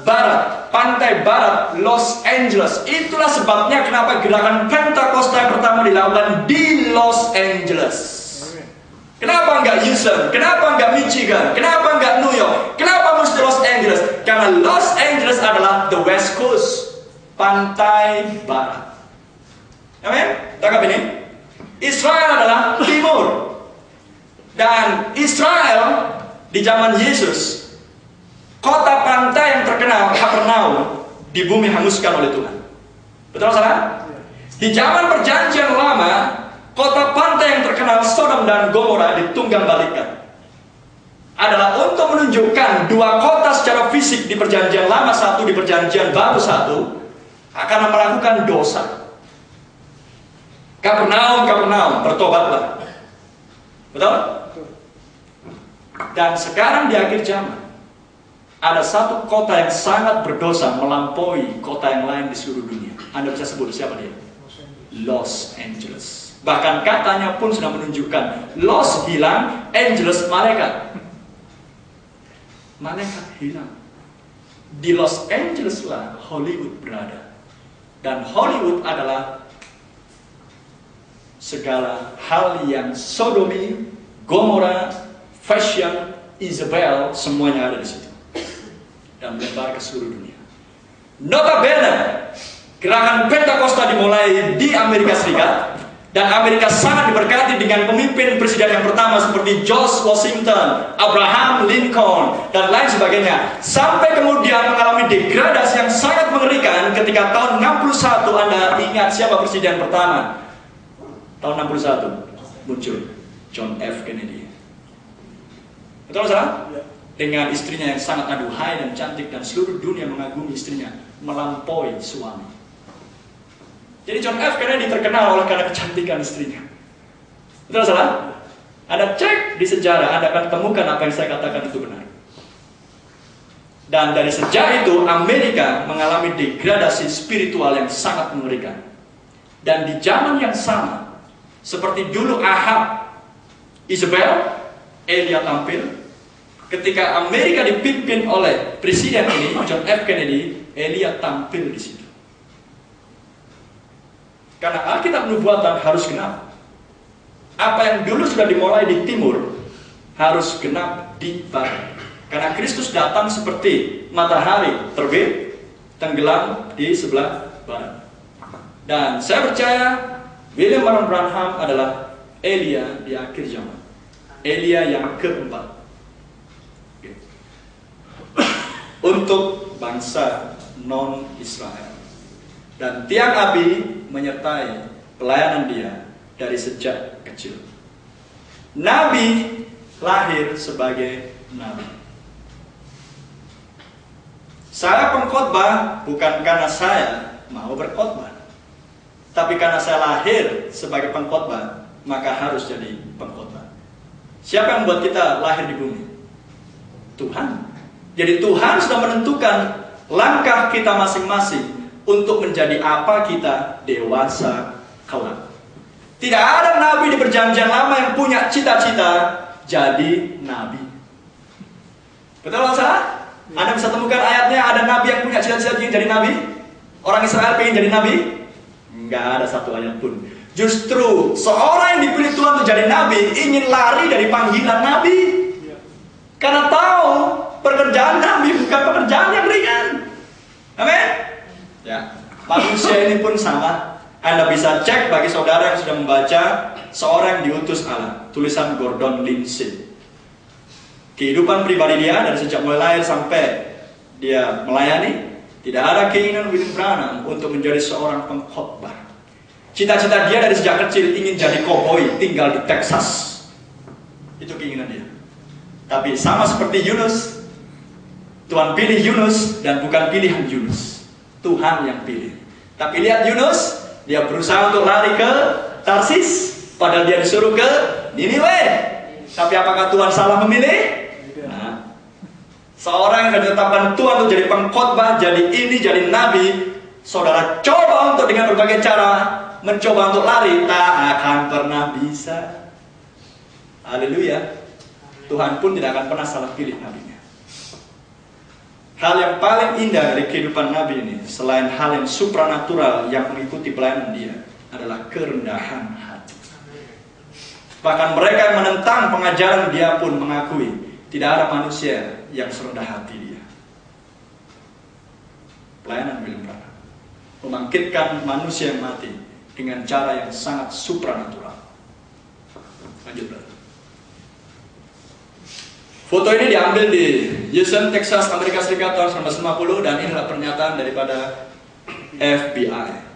barat, pantai barat Los Angeles. Itulah sebabnya kenapa gerakan Pentakosta yang pertama dilakukan di Los Angeles. Kenapa enggak Houston? Kenapa enggak Michigan? Kenapa enggak New York? Kenapa mesti Los Angeles? Karena Los Angeles adalah the West Coast, pantai barat. Amin? Tangkap ini. Israel adalah timur. Dan Israel di zaman Yesus, kota pantai yang terkenal Kapernaum di bumi hanguskan oleh Tuhan. Betul salah? Di zaman perjanjian lama, kota pantai yang terkenal Sodom dan Gomora ditunggang balikan. Adalah untuk menunjukkan dua kota secara fisik di perjanjian lama satu, di perjanjian baru satu, akan melakukan dosa. Kapernaum, bertobatlah. Betul? Dan sekarang di akhir zaman, ada satu kota yang sangat berdosa melampaui kota yang lain di seluruh dunia. Anda bisa sebut siapa dia? Los Angeles. Bahkan katanya pun sudah menunjukkan Los hilang, Angeles malaikat. Malaikat hilang. Di Los Angeles lah Hollywood berada. Dan Hollywood adalah segala hal yang sodomi, Gomora, fashion, Isabel, semuanya ada di situ. Dan melebar ke seluruh dunia. Notabene, gerakan Pentakosta dimulai di Amerika Serikat. Dan Amerika sangat diberkati dengan pemimpin presiden yang pertama seperti George Washington, Abraham Lincoln, dan lain sebagainya. Sampai kemudian mengalami degradasi yang sangat mengerikan ketika tahun 61, Anda ingat siapa presiden pertama? Tahun 61 muncul John F. Kennedy. Betul salah? Dengan istrinya yang sangat aduhai dan cantik, dan seluruh dunia mengagumi istrinya melampaui suami. Jadi John F. Kennedy terkenal oleh karena kecantikan istrinya. Betul salah? Anda cek di sejarah, Anda akan temukan apa yang saya katakan itu benar. Dan dari sejak itu Amerika mengalami degradasi spiritual yang sangat mengerikan. Dan di zaman yang sama, seperti dulu Ahab, Isabel, Elia tampil. Ketika Amerika dipimpin oleh presiden ini, John F. Kennedy, Elia tampil di situ. Karena Alkitab nubuatan harus genap. Apa yang dulu sudah dimulai di timur harus genap di barat. Karena Kristus datang seperti matahari terbit, tenggelam di sebelah barat. Dan saya percaya William Marion Branham adalah Elia di akhir zaman. Elia yang keempat. Untuk bangsa non-Israel. Dan tiang api menyertai pelayanan dia dari sejak kecil. Nabi lahir sebagai nabi. Saya pengkhotbah bukan karena saya mau berkhotbah, tapi karena saya lahir sebagai pengkhotbah, maka harus jadi pengkhotbah. Siapa yang membuat kita lahir di bumi? Tuhan. Jadi Tuhan sudah menentukan langkah kita masing-masing untuk menjadi apa kita dewasa kelak. Tidak ada nabi di perjanjian lama yang punya cita-cita jadi nabi. Betul atau salah? Anda bisa temukan ayatnya ada nabi yang punya cita-cita ingin jadi nabi? Orang Israel ingin jadi nabi? Enggak ada satu ayat pun. Justru seorang yang dipilih Tuhan untuk jadi nabi ingin lari dari panggilan nabi. Karena tahu pekerjaan nabi bukan pekerjaan yang ringan. Amin? Ya. Manusia ini pun sama. Anda bisa cek bagi saudara yang sudah membaca Seorang yang Diutus Allah, tulisan Gordon Lindsay. Kehidupan pribadi dia dari sejak mulai lahir sampai dia melayani, tidak ada keinginan William Branham untuk menjadi seorang pengkhotbah. Cita-cita dia dari sejak kecil ingin jadi koboi, tinggal di Texas. Itu keinginan dia. Tapi sama seperti Yunus, Tuhan pilih Yunus dan bukan pilihan Yunus. Tuhan yang pilih. Tapi lihat Yunus, dia berusaha untuk lari ke Tarsis, padahal dia disuruh ke Niniwe. Tapi apakah Tuhan salah memilih? Nah, seorang yang ditetapkan Tuhan untuk jadi pengkhotbah, jadi ini, jadi nabi, saudara coba untuk dengan berbagai cara mencoba untuk lari, tak akan pernah bisa. Haleluya. Tuhan pun tidak akan pernah salah pilih nabinya. Hal yang paling indah dari kehidupan nabi ini, selain hal yang supranatural yang mengikuti pelayanan dia, adalah kerendahan hati. Bahkan mereka yang menentang pengajaran dia pun mengakui tidak ada manusia yang serendah hati dia. Pelayanan William Branham membangkitkan manusia yang mati dengan cara yang sangat supranatural. Lanjut, brother. Foto ini diambil di Houston, Texas, Amerika Serikat tahun 1950 dan inilah pernyataan daripada FBI.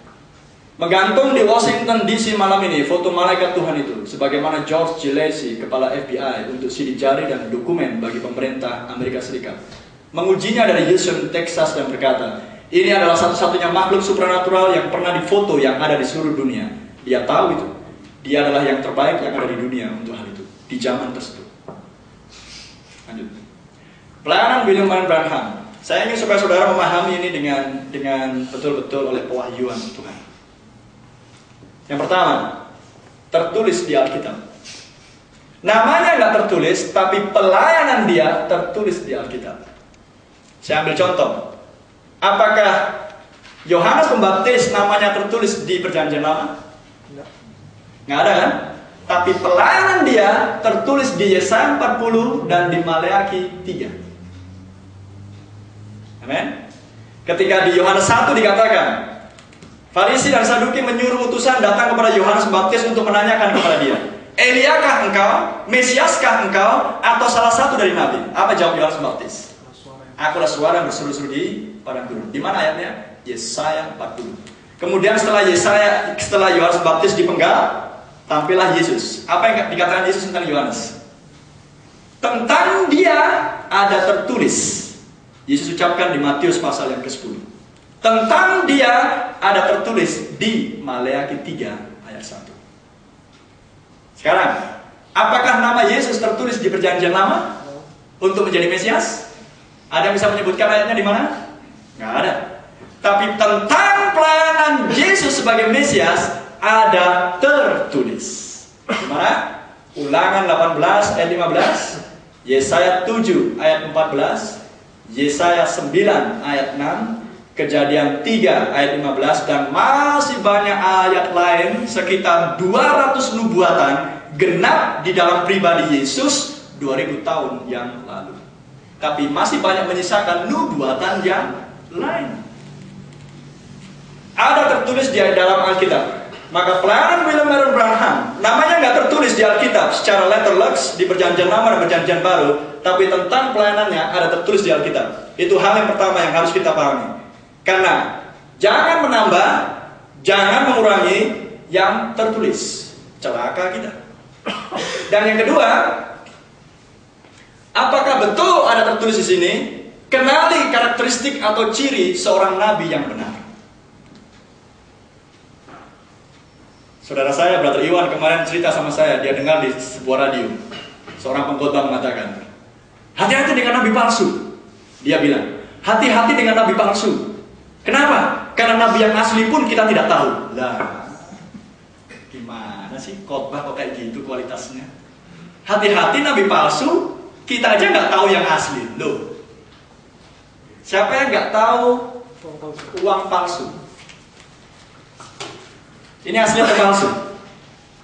Menggantung di Washington DC malam ini foto malaikat Tuhan itu, sebagaimana George G. Lacy, kepala FBI untuk sidik jari dan dokumen bagi pemerintah Amerika Serikat, mengujinya dari Houston, Texas dan berkata, ini adalah satu-satunya makhluk supranatural yang pernah difoto yang ada di seluruh dunia. Dia tahu itu. Dia adalah yang terbaik yang ada di dunia untuk hal itu di zaman tersebut. Lanjut. Pelayanan William Branham. Saya ingin supaya saudara memahami ini dengan betul-betul oleh pewahyuan Tuhan. Yang pertama, tertulis di Alkitab. Namanya nggak tertulis, tapi pelayanan dia tertulis di Alkitab. Saya ambil contoh. Apakah Yohanes Pembaptis namanya tertulis di Perjanjian Lama? Nggak ada kan? Tapi pelayanan dia tertulis di Yesaya 40 dan di Maleakhi 3. Amin. Ketika di Yohanes 1 dikatakan, Farisi dan Saduki menyuruh utusan datang kepada Yohanes Pembaptis untuk menanyakan kepada dia, Eliakah engkau, Mesiaskah engkau, atau salah satu dari nabi? Apa jawab Yohanes Pembaptis? Akulah suara yang berseru-seru di padang gurun. Di mana ayatnya? Yesaya 40. Kemudian setelah Yohanes Pembaptis dipenggal, tampillah Yesus. Apa yang dikatakan Yesus tentang Yohanes? Tentang dia ada tertulis. Yesus ucapkan di Matius pasal yang ke-10. Tentang dia ada tertulis di Maleakhi 3 ayat 1. Sekarang, apakah nama Yesus tertulis di Perjanjian Lama untuk menjadi Mesias? Ada yang bisa menyebutkan ayatnya di mana? Nggak ada. Tapi tentang pelayanan Yesus sebagai Mesias ada tertulis. Di mana? Ulangan 18 ayat 15, Yesaya 7 ayat 14, Yesaya 9 ayat 6, Kejadian 3 ayat 15, dan masih banyak ayat lain, sekitar 200 nubuatan genap di dalam pribadi Yesus 2000 tahun yang lalu. Tapi masih banyak menyisakan nubuatan yang lain. Ada tertulis di dalam Alkitab. Maka pelayanan William Branham namanya nggak tertulis di Alkitab secara letterlux di Perjanjian Lama dan Perjanjian Baru, tapi tentang pelayanannya ada tertulis di Alkitab. Itu hal yang pertama yang harus kita pahami. Karena jangan menambah, jangan mengurangi yang tertulis. Celaka kita. Dan yang kedua, apakah betul ada tertulis di sini? Kenali karakteristik atau ciri seorang nabi yang benar. Saudara saya, Brother Iwan kemarin cerita sama saya, dia dengar di sebuah radio. Seorang pengkhotbah mengatakan, hati-hati dengan nabi palsu. Dia bilang, hati-hati dengan nabi palsu. Kenapa? Karena nabi yang asli pun kita tidak tahu. Lah, gimana sih khotbah kok kayak gitu kualitasnya? Hati-hati nabi palsu, kita aja nggak tahu yang asli. Loh, siapa yang nggak tahu uang palsu? Ini asli atau palsu?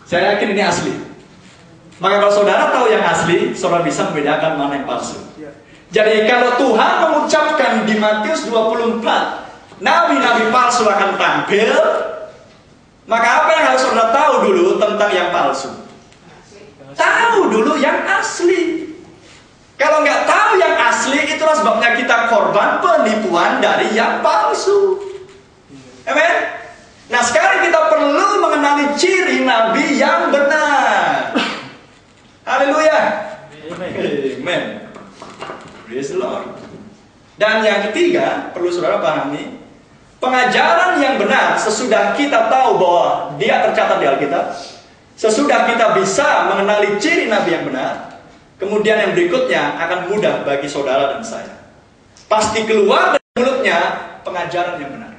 Saya yakin ini asli. Maka kalau saudara tahu yang asli, saudara bisa membedakan mana yang palsu. Jadi kalau Tuhan mengucapkan di Matius 24, nabi-nabi palsu akan tampil, maka apa yang harus saudara tahu dulu tentang yang palsu? Tahu dulu yang asli. Kalau nggak tahu yang asli, itulah sebabnya kita korban penipuan dari yang palsu. Amen. Nah sekarang kita perlu mengenali ciri nabi yang benar. Haleluya. Amen. Praise the Lord. Dan yang ketiga, perlu saudara pahami, pengajaran yang benar sesudah kita tahu bahwa dia tercatat di Alkitab, sesudah kita bisa mengenali ciri nabi yang benar, kemudian yang berikutnya akan mudah bagi saudara dan saya. Pasti keluar dari mulutnya pengajaran yang benar.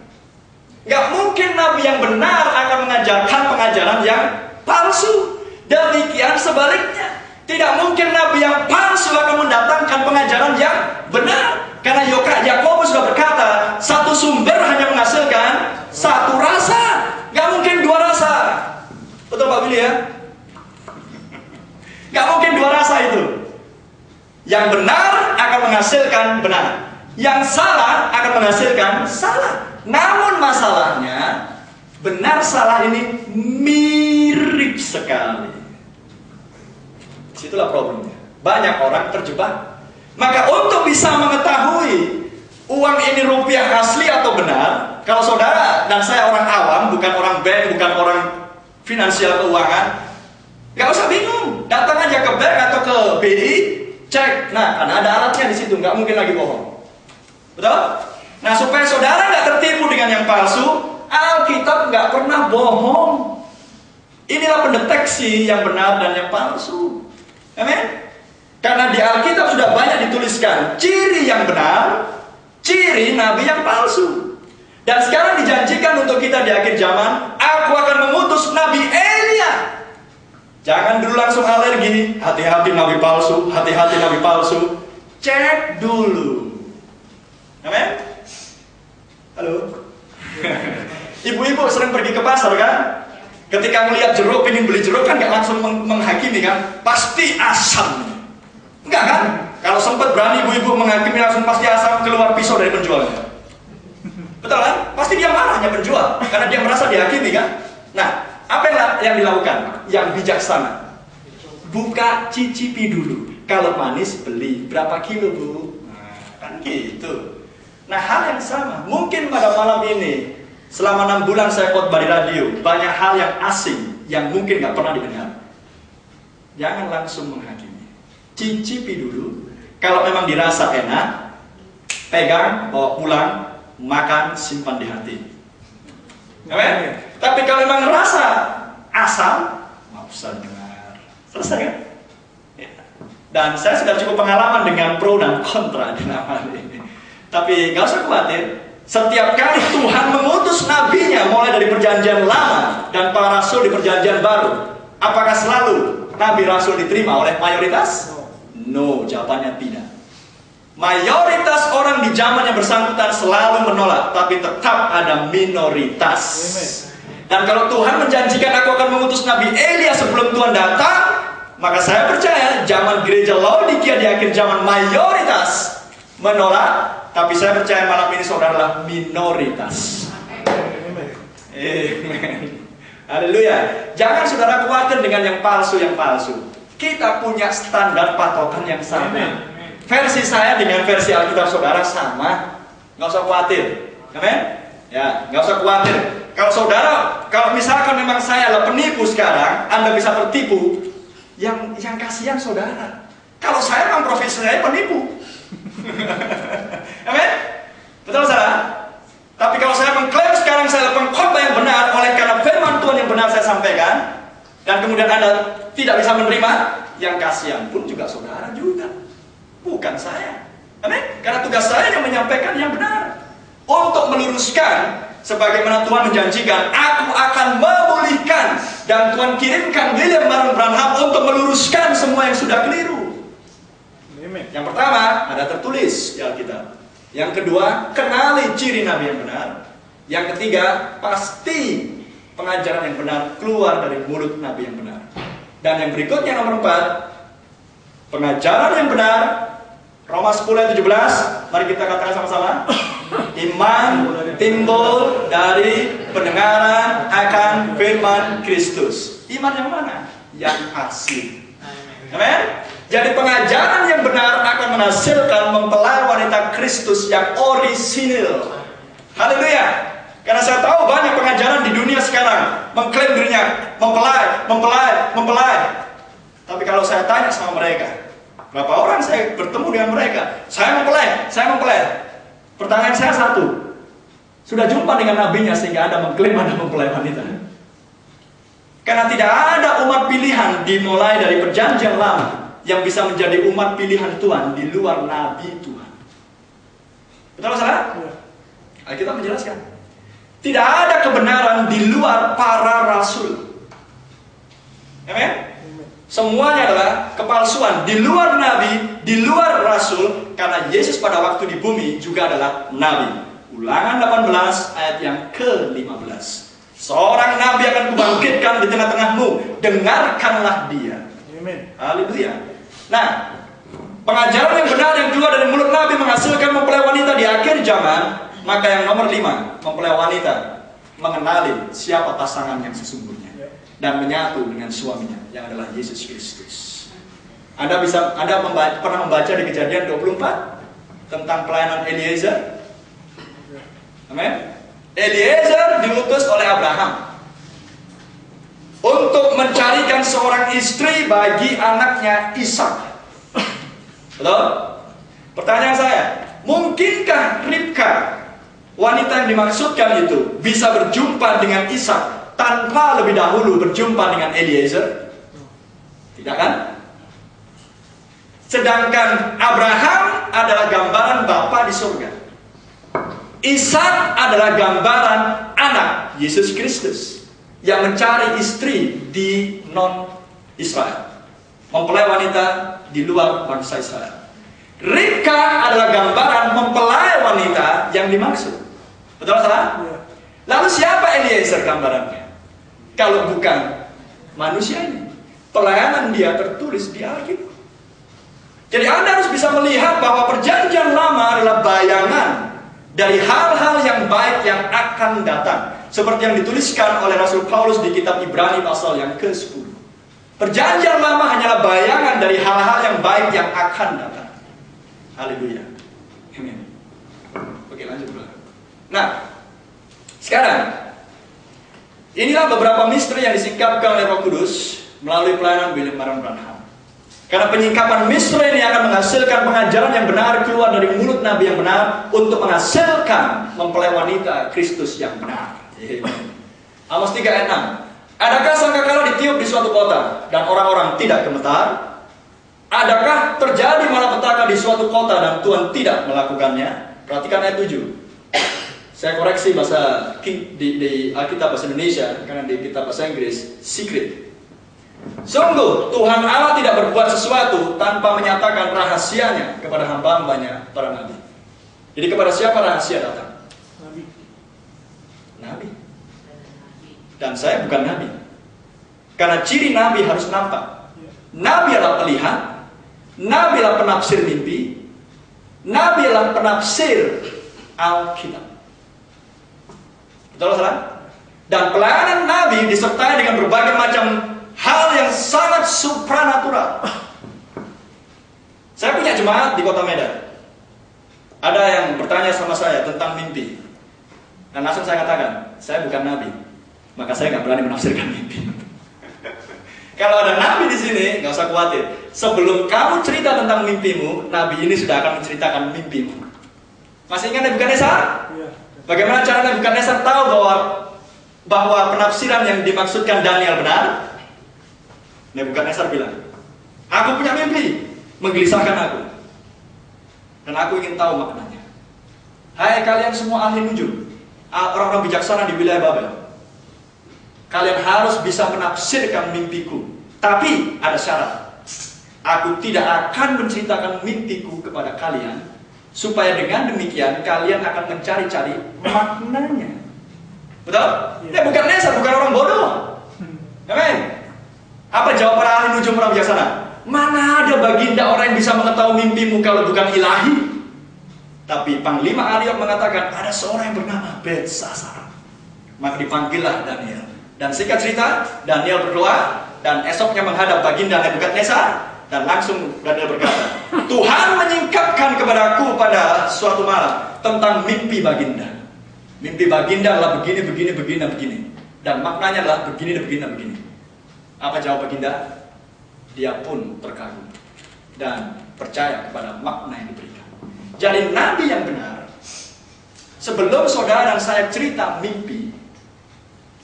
Gak mungkin nabi yang benar akan mengajarkan pengajaran yang palsu. Demikian sebaliknya, tidak mungkin nabi yang palsu akan mendatangkan pengajaran yang benar. Karena Yakobus sudah berkata, satu sumber hanya menghasilkan satu rasa, gak mungkin dua rasa. Betul Pak Billy ya? Gak mungkin dua rasa itu. Yang benar akan menghasilkan benar, yang salah akan menghasilkan salah. Namun masalahnya, benar salah ini mirip sekali. Situlah problemnya. Banyak orang terjebak. Maka untuk bisa mengetahui uang ini rupiah asli atau benar, kalau saudara dan saya orang awam, bukan orang bank, bukan orang finansial keuangan, gak usah bingung. Datang aja ke bank atau ke BI, cek. Nah, karena ada alatnya di situ, nggak mungkin lagi bohong. Betul? Nah, supaya saudara nggak tertipu dengan yang palsu, Alkitab nggak pernah bohong. Inilah pendeteksi yang benar dan yang palsu. Amin. Karena di Alkitab sudah banyak dituliskan ciri yang benar, ciri nabi yang palsu. Dan sekarang dijanjikan untuk kita di akhir zaman, aku akan mengutus nabi Elia. Jangan dulu langsung alergi, hati-hati nabi palsu, hati-hati nabi palsu. Cek dulu. Amin. Halo. Ibu-ibu sering pergi ke pasar kan? Ketika melihat jeruk, ingin beli jeruk kan nggak langsung menghakimi kan? Pasti asam. Enggak kan? Kalau sempat berani ibu-ibu menghakimi langsung pasti asam, keluar pisau dari penjualnya. Betul kan? Pasti dia marahnya penjual karena dia merasa dihakimi kan? Nah, apa yang dilakukan? Yang bijaksana. Buka, cicipi dulu. Kalau manis beli. Berapa kilo bu? Nah, kan gitu. Nah hal yang sama. Mungkin pada malam ini, selama 6 bulan saya khotbah di radio, banyak hal yang asing yang mungkin gak pernah didengar. Jangan langsung menghakimi. Cicipi dulu. Kalau memang dirasa enak, pegang, bawa pulang, makan, simpan di hati. Amen? Tapi kalau memang rasa asam, nggak usah dengar. Selesai kan? Ya. Dan saya sudah cukup pengalaman dengan pro dan kontra di hal ini. Tapi nggak usah khawatir. Setiap kali Tuhan mengutus nabinya, mulai dari perjanjian lama dan para rasul di perjanjian baru, apakah selalu nabi rasul diterima oleh mayoritas? No, jawabannya tidak. Mayoritas orang di zaman yang bersangkutan selalu menolak, tapi tetap ada minoritas. Dan kalau Tuhan menjanjikan aku akan mengutus Nabi Elia sebelum Tuhan datang, maka saya percaya zaman gereja Laodikia di akhir zaman mayoritas menolak, tapi saya percaya malam ini saudara adalah minoritas. Amen. Haleluya. Jangan saudara khawatir dengan yang palsu. Kita punya standar patokan yang sama. Versi saya dengan versi Alkitab saudara sama. Nggak usah khawatir. Amen? Ya, nggak usah khawatir. Kalau misalkan memang saya adalah penipu sekarang, Anda bisa tertipu. Yang kasihan saudara. Kalau saya memang profesi saya penipu. Amen? Betul saudara? Tapi kalau saya mengklaim sekarang saya pengkhotbah yang benar oleh karena firman Tuhan yang benar saya sampaikan, dan kemudian Anda tidak bisa menerima, yang kasihan pun juga saudara juga, bukan saya. Amin. Karena tugas saya yang menyampaikan yang benar, untuk meluruskan. Sebagaimana Tuhan menjanjikan, aku akan memulihkan. Dan Tuhan kirimkan William Marion Branham untuk meluruskan semua yang sudah keliru. Amen. Yang pertama, ada tertulis di Alkitab. Yang kedua, kenali ciri Nabi yang benar. Yang ketiga, pasti pengajaran yang benar keluar dari mulut Nabi yang benar. Dan yang berikutnya nomor 4, pengajaran yang benar. Roma 10 ayat 17. Mari kita katakan sama-sama. Iman timbul dari pendengaran akan firman Kristus. Iman yang mana? Yang asli. Amin. Jadi pengajaran yang benar akan menghasilkan mempelai wanita Kristus yang orisinil. Haleluya. Karena saya tahu banyak pengajaran di dunia sekarang mengklaim dirinya mempelai. Tapi kalau saya tanya sama mereka, berapa orang saya bertemu dengan mereka, saya mempelai. Pertanyaan saya satu, sudah jumpa dengan nabinya sehingga Anda mengklaim Anda mempelai wanita? Karena tidak ada umat pilihan dimulai dari perjanjian lama yang bisa menjadi umat pilihan Tuhan di luar nabi Tuhan. Betul saudara? Alkitab menjelaskan. Tidak ada kebenaran di luar para rasul. Amin? Semuanya adalah kepalsuan di luar nabi, di luar rasul, karena Yesus pada waktu di bumi juga adalah nabi. Ulangan 18 ayat yang ke-15. Seorang nabi akan kubangkitkan di tengah-tengahmu, dengarkanlah dia. Amin. Haleluya. Nah, pengajaran yang benar yang keluar dari mulut nabi menghasilkan mempelai wanita di akhir zaman. Maka yang nomor 5, mempelai wanita mengenali siapa pasangan yang sesungguhnya dan menyatu dengan suaminya yang adalah Yesus Kristus. Anda pernah membaca di Kejadian 24 tentang pelayanan Eliezer? Amin. Eliezer diutus oleh Abraham untuk mencarikan seorang istri bagi anaknya Ishak. Betul? Pertanyaan saya, mungkinkah Ribka, wanita yang dimaksudkan itu, bisa berjumpa dengan Ishak tanpa lebih dahulu berjumpa dengan Eliezer? Tidak kan? Sedangkan Abraham adalah gambaran bapa di surga. Ishak adalah gambaran anak Yesus Kristus yang mencari istri di non-Israel, mempelai wanita di luar bangsa Israel. Ribka adalah gambaran mempelai wanita yang dimaksud. Betul salah? Lalu siapa Eliezer gambarannya? Kalau bukan manusia ini. Pelayanan dia tertulis di Alkitab. Jadi Anda harus bisa melihat bahwa perjanjian lama adalah bayangan dari hal-hal yang baik yang akan datang. Seperti yang dituliskan oleh Rasul Paulus di kitab Ibrani pasal yang ke-10. Perjanjian lama hanyalah bayangan dari hal-hal yang baik yang akan datang. Haleluya. Amin. Oke, lanjut dulu. Nah, sekarang inilah beberapa misteri yang disingkapkan oleh Roh Kudus melalui pelayanan William Marion Branham. Karena penyingkapan misteri ini akan menghasilkan pengajaran yang benar keluar dari mulut Nabi yang benar untuk menghasilkan mempelai wanita Kristus yang benar. Amos 3 ayat 6. Adakah sangkakala ditiup di suatu kota dan orang-orang tidak gemetar? Adakah terjadi malapetaka di suatu kota dan Tuhan tidak melakukannya? Perhatikan ayat 7. Saya koreksi bahasa di Alkitab bahasa Indonesia, karena di kitab bahasa Inggris secret. Sungguh Tuhan Allah tidak berbuat sesuatu tanpa menyatakan rahasianya kepada hamba-hambanya para nabi. Jadi kepada siapa rahasia datang? Nabi. Dan saya bukan nabi. Karena ciri nabi harus nampak. Nabi adalah pelihat, nabi adalah penafsir mimpi, nabi adalah penafsir Alkitab. Betul salah? Dan pelayanan nabi disertai dengan berbagai macam hal yang sangat supranatural. Saya punya jemaat di Kota Medan. Ada yang bertanya sama saya tentang mimpi. Dan langsung saya katakan, saya bukan nabi, maka saya nggak berani menafsirkan mimpi. Kalau ada nabi di sini, nggak usah khawatir. Sebelum kamu cerita tentang mimpimu, nabi ini sudah akan menceritakan mimpimu. Masih ingat Nebukadnezar? Bagaimana cara Nebukadnezar tahu bahwa penafsiran yang dimaksudkan Daniel benar? Nebukadnezar bilang, Aku punya mimpi, menggelisahkan aku. Dan aku ingin tahu maknanya. Hai kalian semua ahli nujum, orang-orang bijaksana di wilayah Babel. Kalian harus bisa menafsirkan mimpiku. Tapi ada syarat. Aku tidak akan menceritakan mimpiku kepada kalian, supaya dengan demikian kalian akan mencari-cari maknanya. Betul? Ya bukan Nesa, bukan orang bodoh. Amin. Apa jawab para ahli nujum orang bijaksana? Mana ada baginda orang yang bisa mengetahui mimpimu kalau bukan ilahi? Tapi Panglima Arioch mengatakan ada seorang yang bernama Belsasar. Maka dipanggillah Daniel. Dan singkat cerita, Daniel berdoa dan esoknya menghadap baginda Nebukadnezar. Dan langsung Daniel berkata, Tuhan menyingkapkan kepadaku pada suatu malam tentang mimpi baginda. Mimpi baginda adalah begini. Dan maknanya adalah begini. Apa jawab baginda? Dia pun terkagum dan percaya kepada makna yang diberikan. Jadi nabi yang benar, sebelum saudara dan saya cerita mimpi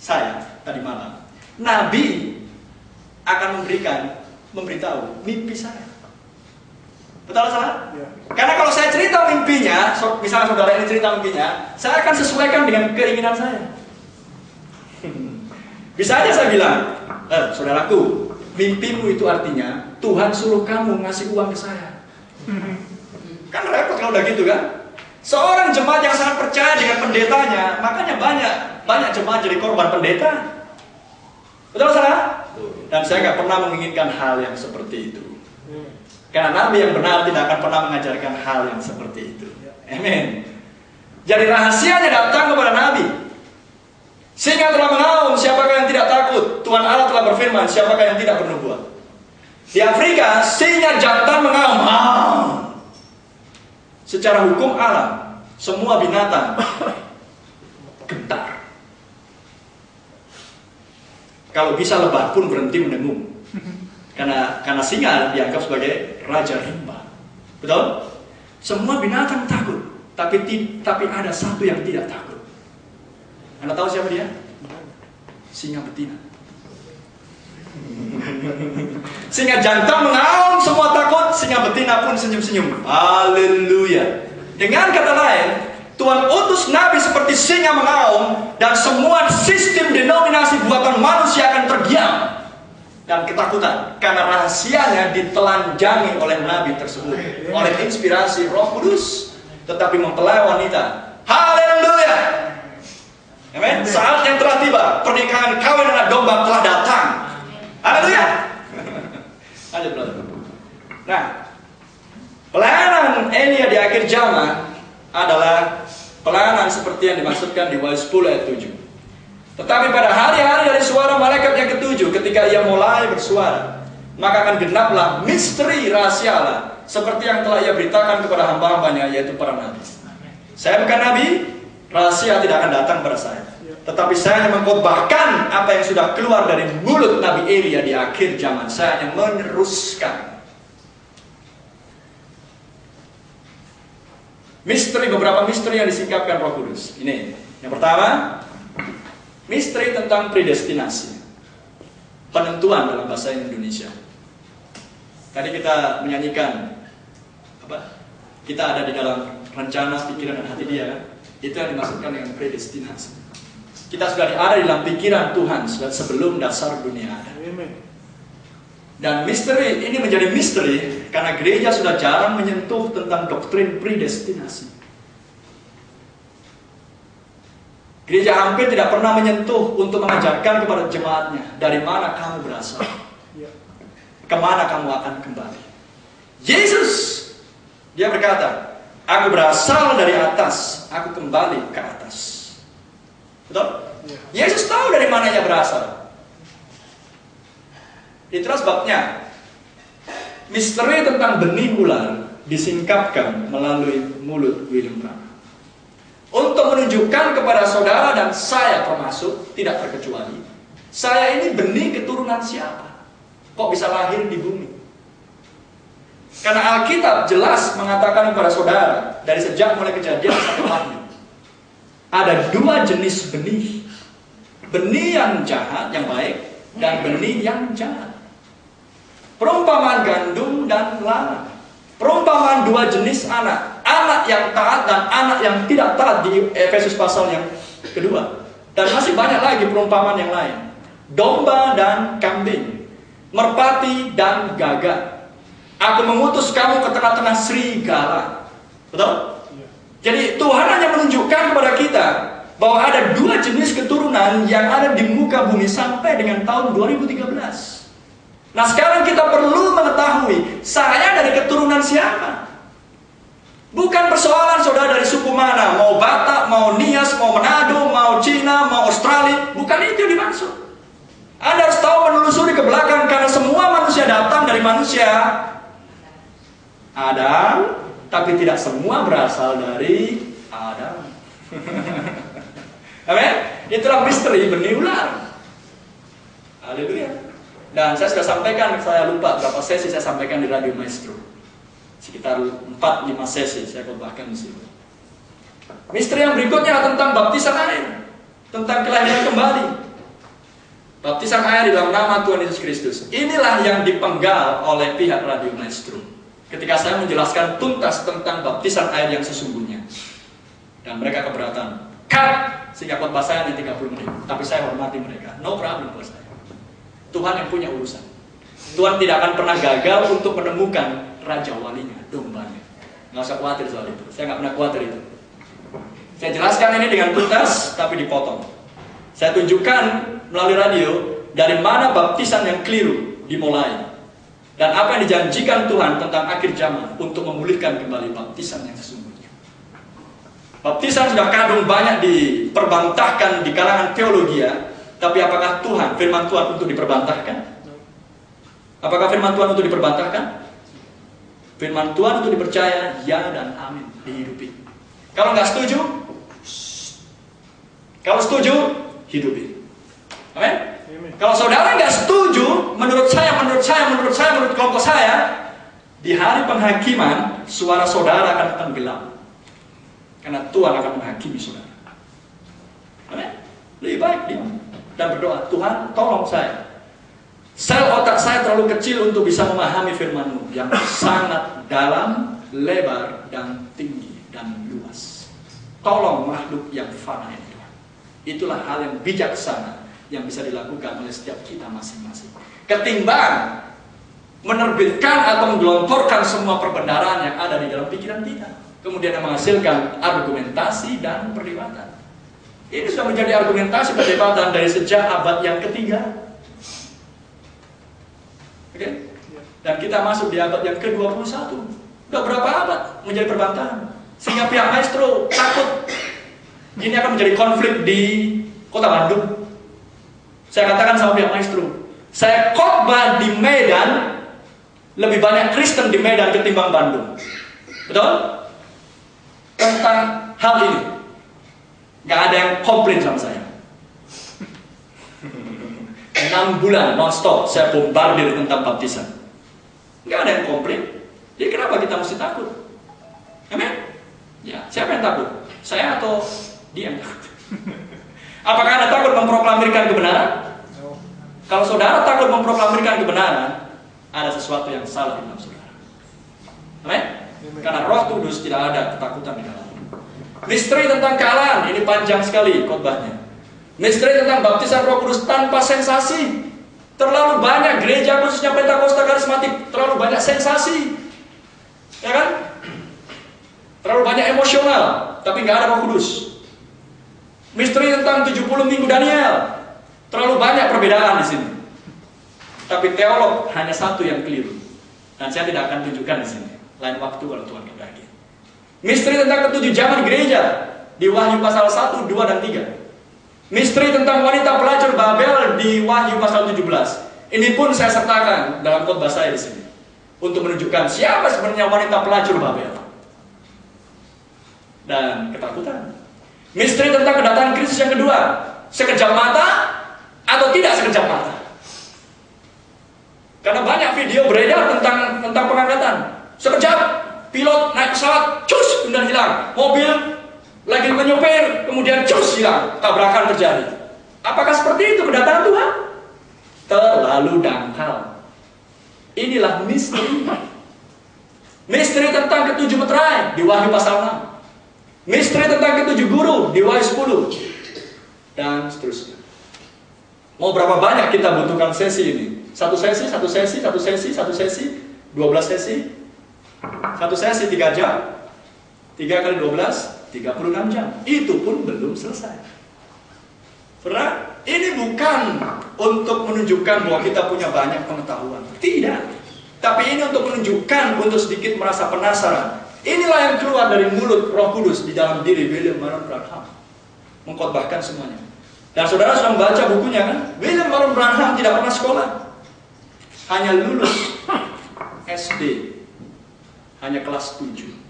saya tadi malam, nabi akan memberitahu mimpi saya. Betul salah? Ya. Karena kalau saya cerita mimpinya, misalnya saudara ini cerita mimpinya, saya akan sesuaikan dengan keinginan saya. Bisa aja saya bilang, saudaraku, mimpimu itu artinya Tuhan suruh kamu ngasih uang ke saya. Kan repot kalau udah gitu kan? Seorang jemaat yang sangat percaya dengan pendetanya, makanya banyak jemaat jadi korban pendeta. Betul salah? Dan saya nggak pernah menginginkan hal yang seperti itu. Karena nabi yang benar tidak akan pernah mengajarkan hal yang seperti itu. Amin. Jadi rahasianya datang kepada nabi. Singa telah mengaum, siapakah yang tidak takut? Tuhan Allah telah berfirman, siapakah yang tidak bernubuat? Di Afrika, singa jantan mengaum. Secara hukum alam, semua binatang gentar. Kalau bisa lebah pun berhenti mendengung. Karena singa dianggap sebagai raja rimba. Betul? Semua binatang takut, tapi ada satu yang tidak takut. Anda tahu siapa dia? Singa betina. Singa jantan mengaum, semua takut. Singa betina pun senyum-senyum. Haleluya. Dengan kata lain, Tuhan utus nabi seperti singa mengaum, dan semua sistem denominasi buatan manusia akan terdiam dan ketakutan karena rahasianya ditelanjangi oleh nabi tersebut oleh inspirasi Roh Kudus, tetapi mempelai wanita. Haleluya. Amin. Saat yang telah tiba, pernikahan kawin anak domba telah datang. Haleluya. Lanjut, brother. Nah, pelayanan Elia di akhir zaman adalah pelayanan seperti yang dimaksudkan di Wahyu 10 ayat 7. Tetapi pada hari-hari dari suara malaikat yang ketujuh, ketika ia mulai bersuara, maka akan genaplah misteri rahasia Allah, seperti yang telah ia beritakan kepada hamba-hambanya, yaitu para nabi. Saya bukan nabi, rahasia tidak akan datang pada saya. Tetapi saya hanya mengkhotbahkan apa yang sudah keluar dari mulut Nabi Elia di akhir zaman. Saya hanya meneruskan beberapa misteri yang disingkapkan Roh Kudus. Ini yang pertama, misteri tentang predestinasi, penentuan dalam bahasa Indonesia. Tadi kita menyanyikan apa? Kita ada di dalam rencana, pikiran, dan hati Dia, kan? Itu yang dimaksudkan dengan predestinasi. Kita sudah ada di dalam pikiran Tuhan sebelum dasar dunia ada. Dan misteri ini menjadi misteri karena gereja sudah jarang menyentuh tentang doktrin predestinasi. Gereja hampir tidak pernah menyentuh untuk mengajarkan kepada jemaatnya dari mana kamu berasal, kemana kamu akan kembali. Yesus, Dia berkata, aku berasal dari atas, aku kembali ke atas. Betul? Yesus tahu dari mana Ia berasal. Itulah sebabnya misteri tentang benih ular disingkapkan melalui mulut William Branham untuk menunjukkan kepada saudara dan saya termasuk, tidak terkecuali, saya ini benih keturunan siapa? Kok bisa lahir di bumi? Karena Alkitab jelas mengatakan kepada saudara dari sejak mulai kejadian sampai Wahyu, ada dua jenis benih. Benih yang jahat, yang baik, dan benih yang jahat. Perumpamaan gandum dan ladang. Perumpamaan dua jenis anak. Anak yang taat dan anak yang tidak taat di Efesus pasal yang kedua. Dan masih banyak lagi perumpamaan yang lain. Domba dan kambing. Merpati dan gagak. Aku mengutus kamu ke tengah-tengah serigala. Betul? Jadi Tuhan hanya menunjukkan kepada kita bahwa ada dua jenis keturunan yang ada di muka bumi sampai dengan tahun 2013. Nah sekarang kita perlu mengetahui, saya dari keturunan siapa? Bukan persoalan saudara dari suku mana, mau Batak, mau Nias, mau Manado, mau Cina, mau Australia. Bukan itu yang dimaksud. Anda harus tahu menelusuri ke belakang, karena semua manusia datang dari manusia Adam, tapi tidak semua berasal dari Adam. Amin? Itulah misteri benih ular. Haleluya. Dan saya sudah sampaikan, saya lupa berapa sesi saya sampaikan di Radio Maestro. Sekitar 4-5 sesi saya khotbahkan di situ. Misteri yang berikutnya tentang baptisan air, tentang kelahiran kembali. Baptisan air di dalam nama Tuhan Yesus Kristus. Inilah yang dipenggal oleh pihak Radio Maestro ketika saya menjelaskan tuntas tentang baptisan air yang sesungguhnya. Dan mereka keberatan. Cut! Sehingga khotbah saya di 30 menit. Tapi saya hormati mereka. No problem buat saya. Tuhan yang punya urusan. Tuhan tidak akan pernah gagal untuk menemukan raja walinya, dombanya. Nggak usah khawatir soal itu. Saya nggak pernah khawatir itu. Saya jelaskan ini dengan tuntas, tapi dipotong. Saya tunjukkan melalui radio dari mana baptisan yang keliru dimulai. Dan apa yang dijanjikan Tuhan tentang akhir zaman untuk memulihkan kembali baptisan yang sesungguhnya. Baptisan sudah kadung banyak diperbantahkan di kalangan teologi ya. Tapi apakah Tuhan, firman Tuhan untuk diperbantahkan? Apakah firman Tuhan untuk diperbantahkan? Firman Tuhan untuk dipercaya, ya dan amin, dihidupi. Kalau nggak setuju, kalau setuju, hidupi. Amin? Kalau saudara nggak setuju, menurut kelompok saya, di hari penghakiman, suara saudara akan tenggelam. Karena Tuhan akan menghakimi saudara. Amin? Lebih baik diam dan berdoa, Tuhan tolong saya. Sel otak saya terlalu kecil untuk bisa memahami firman-Mu yang sangat dalam, lebar, dan tinggi, dan luas. Tolong makhluk yang fana ini Tuhan. Itulah hal yang bijaksana yang bisa dilakukan oleh setiap kita masing-masing. Ketimbang menerbitkan atau menggelontorkan semua perbendaharaan yang ada di dalam pikiran kita. Kemudian yang menghasilkan argumentasi dan perdebatan. Ini sudah menjadi argumentasi perdebatan dari sejak abad yang ketiga. Oke? Dan kita masuk di abad yang ke-21. Sudah berapa abad menjadi perbantahan. Sehingga pihak Maestro takut ini akan menjadi konflik di kota Bandung. Saya katakan sama pihak Maestro, saya khotbah di Medan, lebih banyak Kristen di Medan ketimbang Bandung. Betul? Tentang hal ini. Gak ada yang komplain sama saya. 6 bulan non-stop saya bombardir tentang baptisan. Gak ada yang komplain. Jadi kenapa kita mesti takut? Amin? Ya, siapa yang takut? Saya atau dia yang takut? Apakah Anda takut memproklamirkan kebenaran? Kalau saudara takut memproklamirkan kebenaran, ada sesuatu yang salah di dalam saudara. Amin? Karena Roh Kudus tidak ada ketakutan di dalam. Misteri tentang kealahan, ini panjang sekali khotbahnya. Misteri tentang baptisan Roh Kudus tanpa sensasi. Terlalu banyak gereja khususnya Pentakosta karismatik, terlalu banyak sensasi. Ya kan? Terlalu banyak emosional, tapi nggak ada Roh Kudus. Misteri tentang 70 minggu Daniel, terlalu banyak perbedaan di sini. Tapi teolog hanya satu yang keliru. Dan saya tidak akan tunjukkan di sini. Lain waktu kalau Tuhan kehendaki. Misteri tentang ketujuh zaman gereja di Wahyu pasal 1, 2, dan 3. Misteri tentang wanita pelacur Babel di Wahyu pasal 17. Ini pun saya sertakan dalam khotbah saya di sini untuk menunjukkan siapa sebenarnya wanita pelacur Babel. Dan ketakutan. Misteri tentang kedatangan Kristus yang kedua. Sekejap mata atau tidak sekejap mata. Karena banyak video beredar tentang pengangkatan. Sekejap, pilot naik pesawat, cus, kemudian hilang. Mobil lagi menyopir, kemudian cus, hilang. Tabrakan terjadi. Apakah seperti itu kedatangan Tuhan? Terlalu dangkal. Inilah misteri. Misteri tentang ketujuh meterai di Wahyu pasal 6. Misteri tentang ketujuh guru di Wahyu 10. Dan seterusnya. Mau berapa banyak kita butuhkan sesi ini? Satu sesi, 12 sesi. Satu sesi 3 jam. 3 kali 12, 36 jam. Itu pun belum selesai. Saudara, ini bukan untuk menunjukkan bahwa kita punya banyak pengetahuan. Tidak. Tapi ini untuk menunjukkan, untuk sedikit merasa penasaran. Inilah yang keluar dari mulut Roh Kudus di dalam diri William Marion Branham. Mengkhotbahkan semuanya. Dan saudara sudah membaca bukunya kan? William Marion Branham tidak pernah sekolah. Hanya lulus SD. Hanya kelas 7.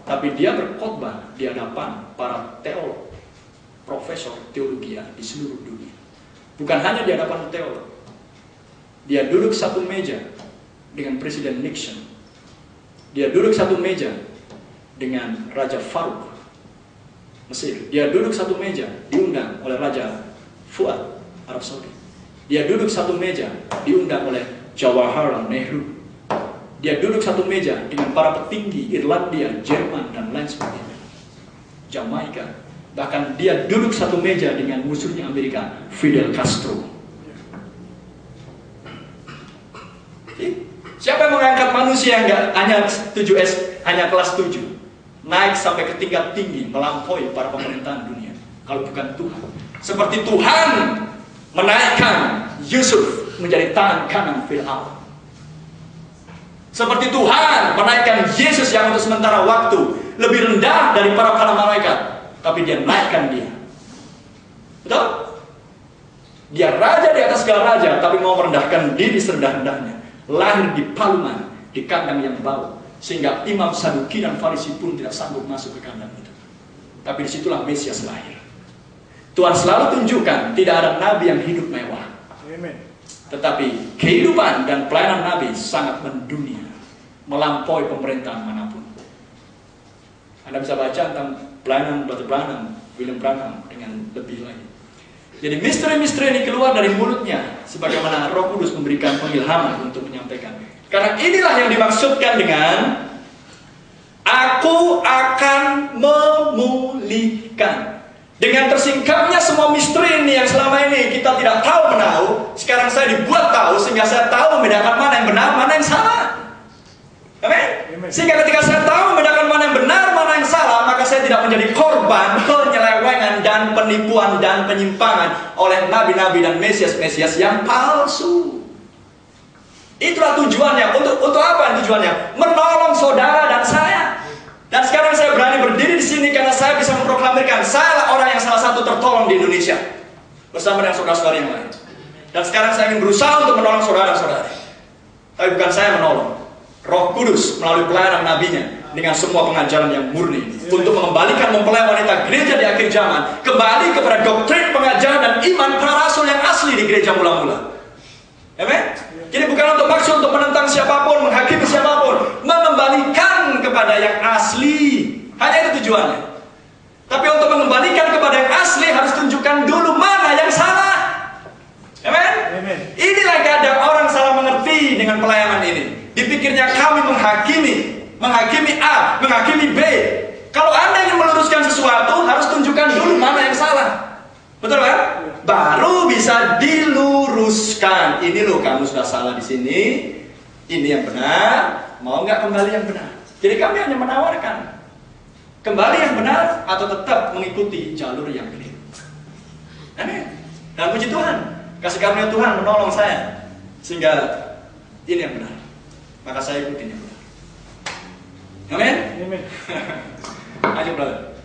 Tapi dia berkhotbah di hadapan para teolog, profesor teologi di seluruh dunia. Bukan hanya di hadapan teolog. Dia duduk satu meja dengan Presiden Nixon. Dia duduk satu meja dengan Raja Farouk Mesir. Dia duduk satu meja diundang oleh Raja Fuad Arab Saudi. Dia duduk satu meja diundang oleh Jawaharlal Nehru. Dia duduk satu meja dengan para petinggi Irlandia, Jerman, dan lain sebagainya. Jamaika. Bahkan dia duduk satu meja dengan musuhnya Amerika, Fidel Castro. Siapa yang mengangkat manusia yang hanya kelas 7, naik sampai ke tingkat tinggi, melampaui para pemerintahan dunia? Kalau bukan Tuhan. Seperti Tuhan menaikkan Yusuf menjadi tangan kanan Fir'aun. Seperti Tuhan menaikkan Yesus yang untuk sementara waktu lebih rendah dari para malaikat, tapi dia naikkan dia. Betul? Dia raja di atas segala raja, tapi mau merendahkan diri serendah-rendahnya. Lahir di Paluman, di kandang yang bau, sehingga Imam Saduki dan Farisi pun tidak sanggup masuk ke kandang itu. Tapi disitulah Mesias lahir. Tuhan selalu tunjukkan tidak ada nabi yang hidup mewah. Tetapi kehidupan dan pelayanan nabi sangat mendunia, melampaui pemerintahan manapun. Anda bisa baca tentang pelayanan Brother Branham, William Branham dengan lebih lagi. Jadi misteri-misteri ini keluar dari mulutnya, sebagaimana Roh Kudus memberikan pengilhaman untuk menyampaikan. Karena inilah yang dimaksudkan dengan Aku akan memulihkan. Dengan tersingkapnya semua misteri ini yang selama ini kita tidak tahu menahu, sekarang saya dibuat tahu sehingga saya tahu membedakan mana yang benar, mana yang salah. Amin. Sehingga ketika saya tahu membedakan mana yang benar, mana yang salah, maka saya tidak menjadi korban penyelewengan dan penipuan dan penyimpangan oleh nabi-nabi dan mesias-mesias yang palsu. Itulah tujuannya. Untuk apa tujuannya? Menolong saudara dan saya. Dan sekarang saya berani berdiri di sini karena saya bisa memproklamirkan saya orang yang salah satu tertolong di Indonesia bersama dengan saudara-saudara yang lain. Dan sekarang saya ingin berusaha untuk menolong saudara-saudara. Tapi bukan saya menolong. Roh Kudus melalui pelayanan nabinya dengan semua pengajaran yang murni untuk mengembalikan mempelai wanita gereja di akhir zaman kembali kepada doktrin, pengajaran dan iman para rasul yang asli di gereja mula-mula. Amen. Jadi bukan untuk maksud untuk menentang siapapun, menghakimi siapapun, mengembalikan kepada yang asli. Hanya itu tujuannya. Tapi untuk mengembalikan kepada yang asli harus tunjukkan dulu mana yang salah. Amen. Inilah keadaan orang salah mengerti dengan pelayanan ini. Dipikirnya kami menghakimi A, menghakimi B. Kalau Anda ingin meluruskan sesuatu, harus tunjukkan dulu mana yang salah. Betul kan? Baru bisa diluruskan. Ini loh, kamu sudah salah di sini. Ini yang benar. Mau nggak kembali yang benar? Jadi kami hanya menawarkan kembali yang benar atau tetap mengikuti jalur yang keliru. Amin. Dan puji Tuhan, kasih karunia Tuhan menolong saya sehingga ini yang benar. Maka saya ikutin yang benar. Amin. Amin. Ayo brother.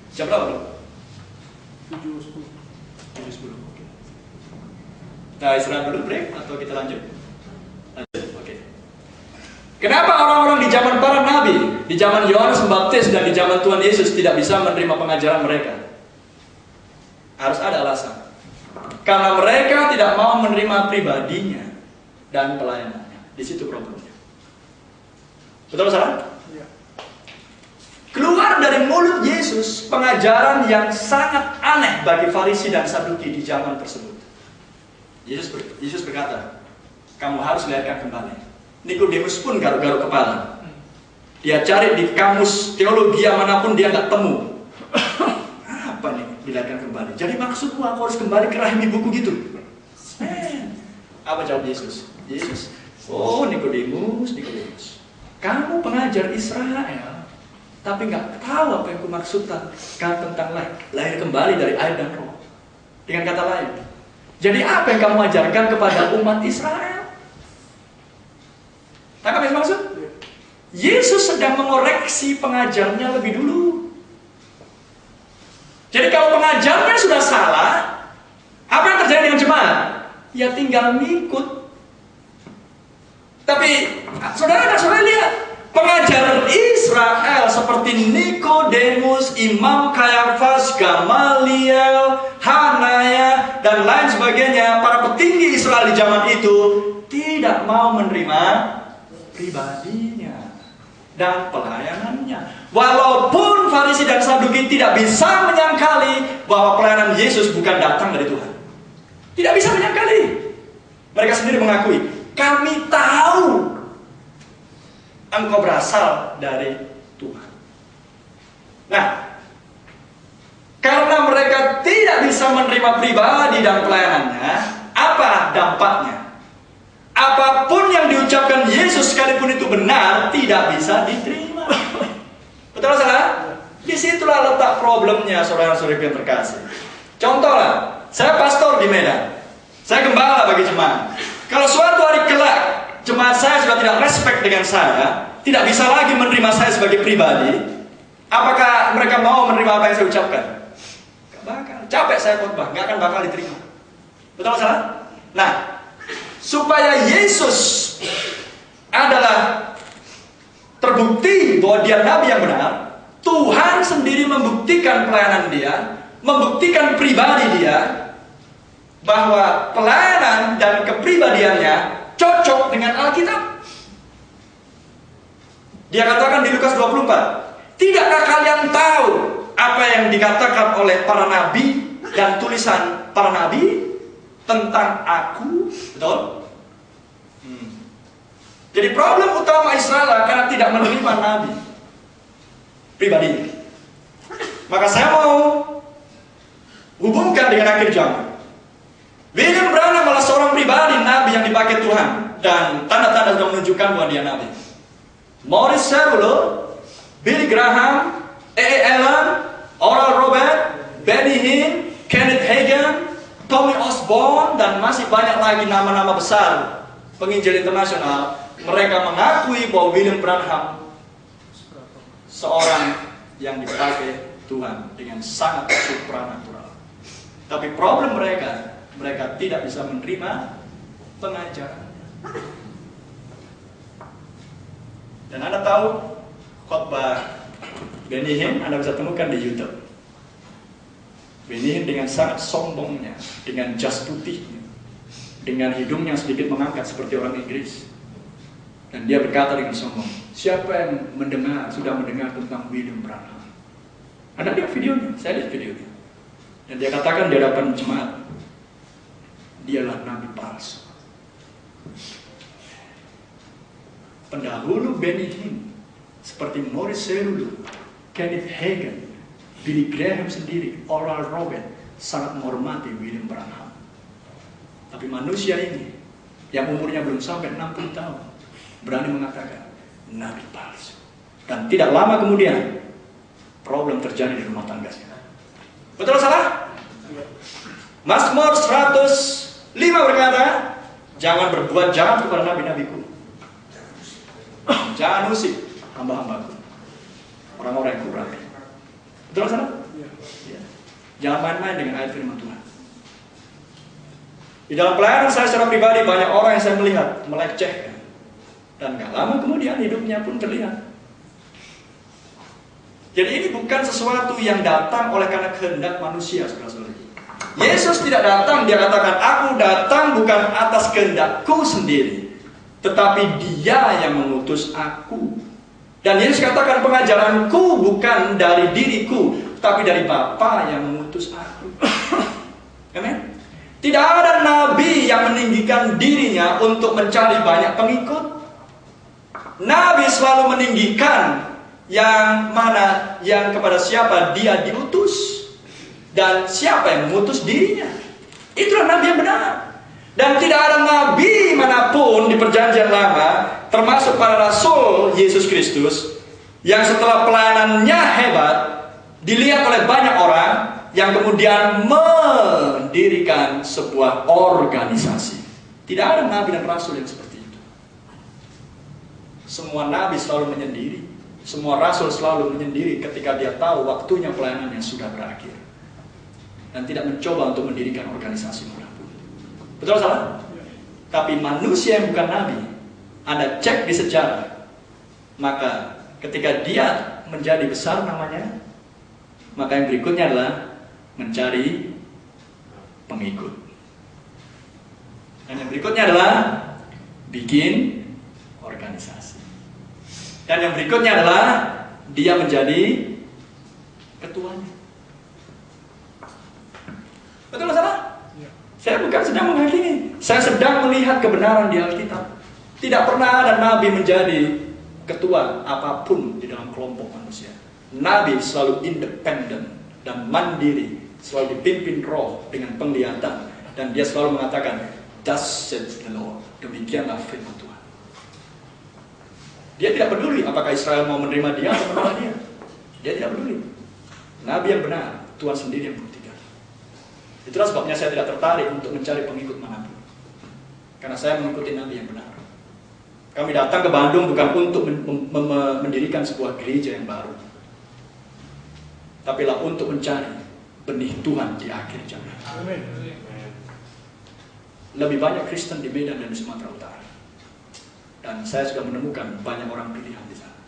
Siapa berapa? 7:10. Oke. Kita istirahat dulu, break atau kita lanjut? Lanjut. Oke. Kenapa orang-orang di zaman para nabi, di zaman Yohanes Pembaptis dan di zaman Tuhan Yesus tidak bisa menerima pengajaran mereka? Harus ada alasan. Karena mereka tidak mau menerima pribadinya dan pelayanannya. Di situ problemnya. Betul salah? Ya. Keluar dari mulut Yesus pengajaran yang sangat aneh bagi Farisi dan Saduki di zaman tersebut. Yesus berkata, kamu harus dilahirkan kembali. Nikodemus pun garuk-garuk kepala. Dia cari di kamus teologi manapun dia nggak temu. Apa nih dilahirkan kembali? Jadi maksudku aku harus kembali ke rahim ibuku gitu? Apa jawab Yesus? Yesus, oh Nikodemus, kamu pengajar Israel, tapi nggak tahu apa yang kumaksudkan tentang lahir kembali dari air dan roh. Dengan kata lain, jadi apa yang kamu ajarkan kepada umat Israel? Tahu apa yang maksud? Yesus sedang mengoreksi pengajarnya lebih dulu. Jadi kalau pengajarnya sudah salah, apa yang terjadi dengan jemaat? Ya tinggal ngikut. Tapi saudara lihat, pengajar Israel seperti Nikodemus, Imam Kayafas, Gamaliel, Hanaya, dan lain sebagainya, para petinggi Israel di zaman itu tidak mau menerima pribadinya dan pelayanannya. Walaupun Farisi dan Saduki tidak bisa menyangkali bahwa pelayanan Yesus bukan datang dari Tuhan. Tidak bisa menyangkali. Mereka sendiri mengakui, kami tahu engkau berasal dari Tuhan. Nah, karena mereka tidak bisa menerima pribadi dan pelayanannya, apa dampaknya? Apapun yang diucapkan Yesus sekalipun itu benar, tidak bisa diterima. Betul saudara? Disitulah letak problemnya saudara-saudara yang terkasih. Contohlah, saya pastor di Medan, saya gembala bagi jemaat. Kalau suatu hari kelak jemaat saya sudah tidak respect dengan saya, tidak bisa lagi menerima saya sebagai pribadi, apakah mereka mau menerima apa yang saya ucapkan? Gak bakal. Capek saya khotbah, gak akan bakal diterima. Betul salah? Nah, supaya Yesus adalah terbukti bahwa dia nabi yang benar, Tuhan sendiri membuktikan pelayanan dia, membuktikan pribadi dia, bahwa pelayanan dan kepribadiannya cocok dengan Alkitab. Dia katakan di Lukas 24, tidakkah kalian tahu apa yang dikatakan oleh para nabi dan tulisan para nabi tentang aku? Betul? Jadi problem utama Israel karena tidak menerima nabi pribadi. Maka saya mau hubungkan dengan akhir zaman. William Branham adalah seorang pribadi nabi yang dipakai Tuhan, dan tanda-tanda sudah menunjukkan bahwa dia nabi. Morris Cerullo, Billy Graham, A.A. Allen, Oral Robert, Benny Hinn, Kenneth Hagin, Tommy Osborne, dan masih banyak lagi nama-nama besar penginjil internasional. Mereka mengakui bahwa William Branham seorang yang dipakai Tuhan dengan sangat supranatural. Tapi problem mereka tidak bisa menerima pengajaran. Dan Anda tahu khotbah Benny Hinn Anda bisa temukan di YouTube. Benny Hinn dengan sangat sombongnya, dengan jas putihnya, dengan hidungnya sedikit mengangkat seperti orang Inggris, dan dia berkata dengan sombong, siapa yang sudah mendengar tentang William Branham? Anda lihat videonya, saya lihat videonya, dan dia katakan di hadapan jemaat, dialah nabi palsu. Pendahulu Benny Hinn seperti Morris Cerullo, Kenneth Hagin, Billy Graham sendiri, Oral Robert sangat menghormati William Branham. Tapi manusia ini yang umurnya belum sampai 60 tahun berani mengatakan nabi palsu. Dan tidak lama kemudian problem terjadi di rumah tangganya. Betul salah? Mazmur 105 berkata, jangan berbuat jahat kepada nabi-nabiku, jangan usik hamba-hambaku, orang-orang yang kurang. Betul salah? Ya. Jangan main-main dengan ayat firman Tuhan. Di dalam pelayanan saya secara pribadi banyak orang yang saya melihat melecehkan, dan gak lama kemudian hidupnya pun terlihat. Jadi ini bukan sesuatu yang datang oleh karena kehendak manusia, saudara-saudara. Yesus tidak datang, dia katakan, aku datang bukan atas kehendakku sendiri, tetapi dia yang mengutus aku. Dan Yesus katakan, pengajaranku bukan dari diriku, tapi dari Bapa yang mengutus aku. Amen. Tidak ada nabi yang meninggikan dirinya untuk mencari banyak pengikut. Nabi selalu meninggikan yang mana, yang kepada siapa dia diutus, dan siapa yang mengutus dirinya. Itulah nabi yang benar. Dan tidak ada nabi manapun di perjanjian lama, termasuk para rasul Yesus Kristus, yang setelah pelayanannya hebat dilihat oleh banyak orang, yang kemudian mendirikan sebuah organisasi. Tidak ada nabi dan rasul yang seperti itu. Semua nabi selalu menyendiri, semua rasul selalu menyendiri ketika dia tahu waktunya pelayanannya sudah berakhir, dan tidak mencoba untuk mendirikan organisasi manapun. Betul salah? Tapi manusia yang bukan nabi, Anda cek di sejarah, maka ketika dia menjadi besar namanya, maka yang berikutnya adalah mencari pengikut. Dan yang berikutnya adalah bikin organisasi. Dan yang berikutnya adalah dia menjadi ketuanya. Betul nggak salah? Saya bukan sedang menghakimi, saya sedang melihat kebenaran di Alkitab. Tidak pernah ada nabi menjadi ketua apapun di dalam kelompok manusia. Nabi selalu independen dan mandiri, selalu dipimpin roh dengan penglihatan, dan dia selalu mengatakan, "Thus says the Lord." Demikianlah firman Tuhan. Dia tidak peduli apakah Israel mau menerima dia atau menolak dia. Dia tidak peduli. Nabi yang benar, Tuhan sendiri yang buktikan. Itulah sebabnya saya tidak tertarik untuk mencari pengikut manapun, karena saya mengikuti Nabi yang benar. Kami datang ke Bandung bukan untuk mendirikan sebuah gereja yang baru, tapi lah untuk mencari benih Tuhan di akhir zaman. Lebih banyak Kristen di Medan dan di Sumatera Utara, dan saya sudah menemukan banyak orang pilihan di sana.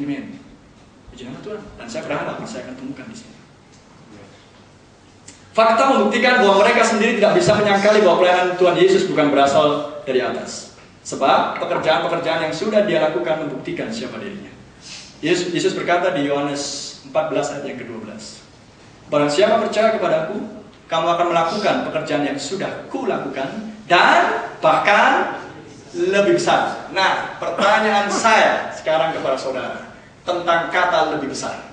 Amin. Puji nama Tuhan. Dan saya berharap saya akan temukan di sini. Fakta membuktikan bahwa mereka sendiri tidak bisa menyangkali bahwa pelayanan Tuhan Yesus bukan berasal dari atas. Sebab pekerjaan-pekerjaan yang sudah dia lakukan membuktikan siapa dirinya. Yesus berkata di Yohanes 14 ayat yang ke-12, "Barang siapa percaya kepadaku, kamu akan melakukan pekerjaan yang sudah kulakukan, dan bahkan lebih besar." Nah, pertanyaan saya sekarang kepada saudara tentang kata lebih besar.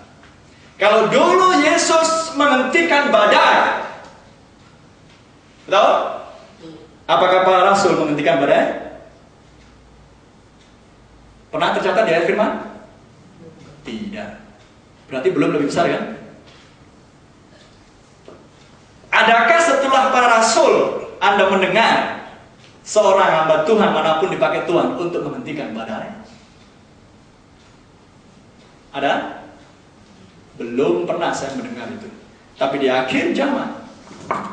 Kalau dulu Yesus menghentikan badai, betul? Apakah para rasul menghentikan badai? Pernah tercatat di ayat firman? Tidak. Berarti belum lebih besar kan? Adakah setelah para rasul Anda mendengar seorang hamba Tuhan manapun dipakai Tuhan untuk menghentikan badai? Ada? Belum pernah saya mendengar itu. Tapi di akhir zaman,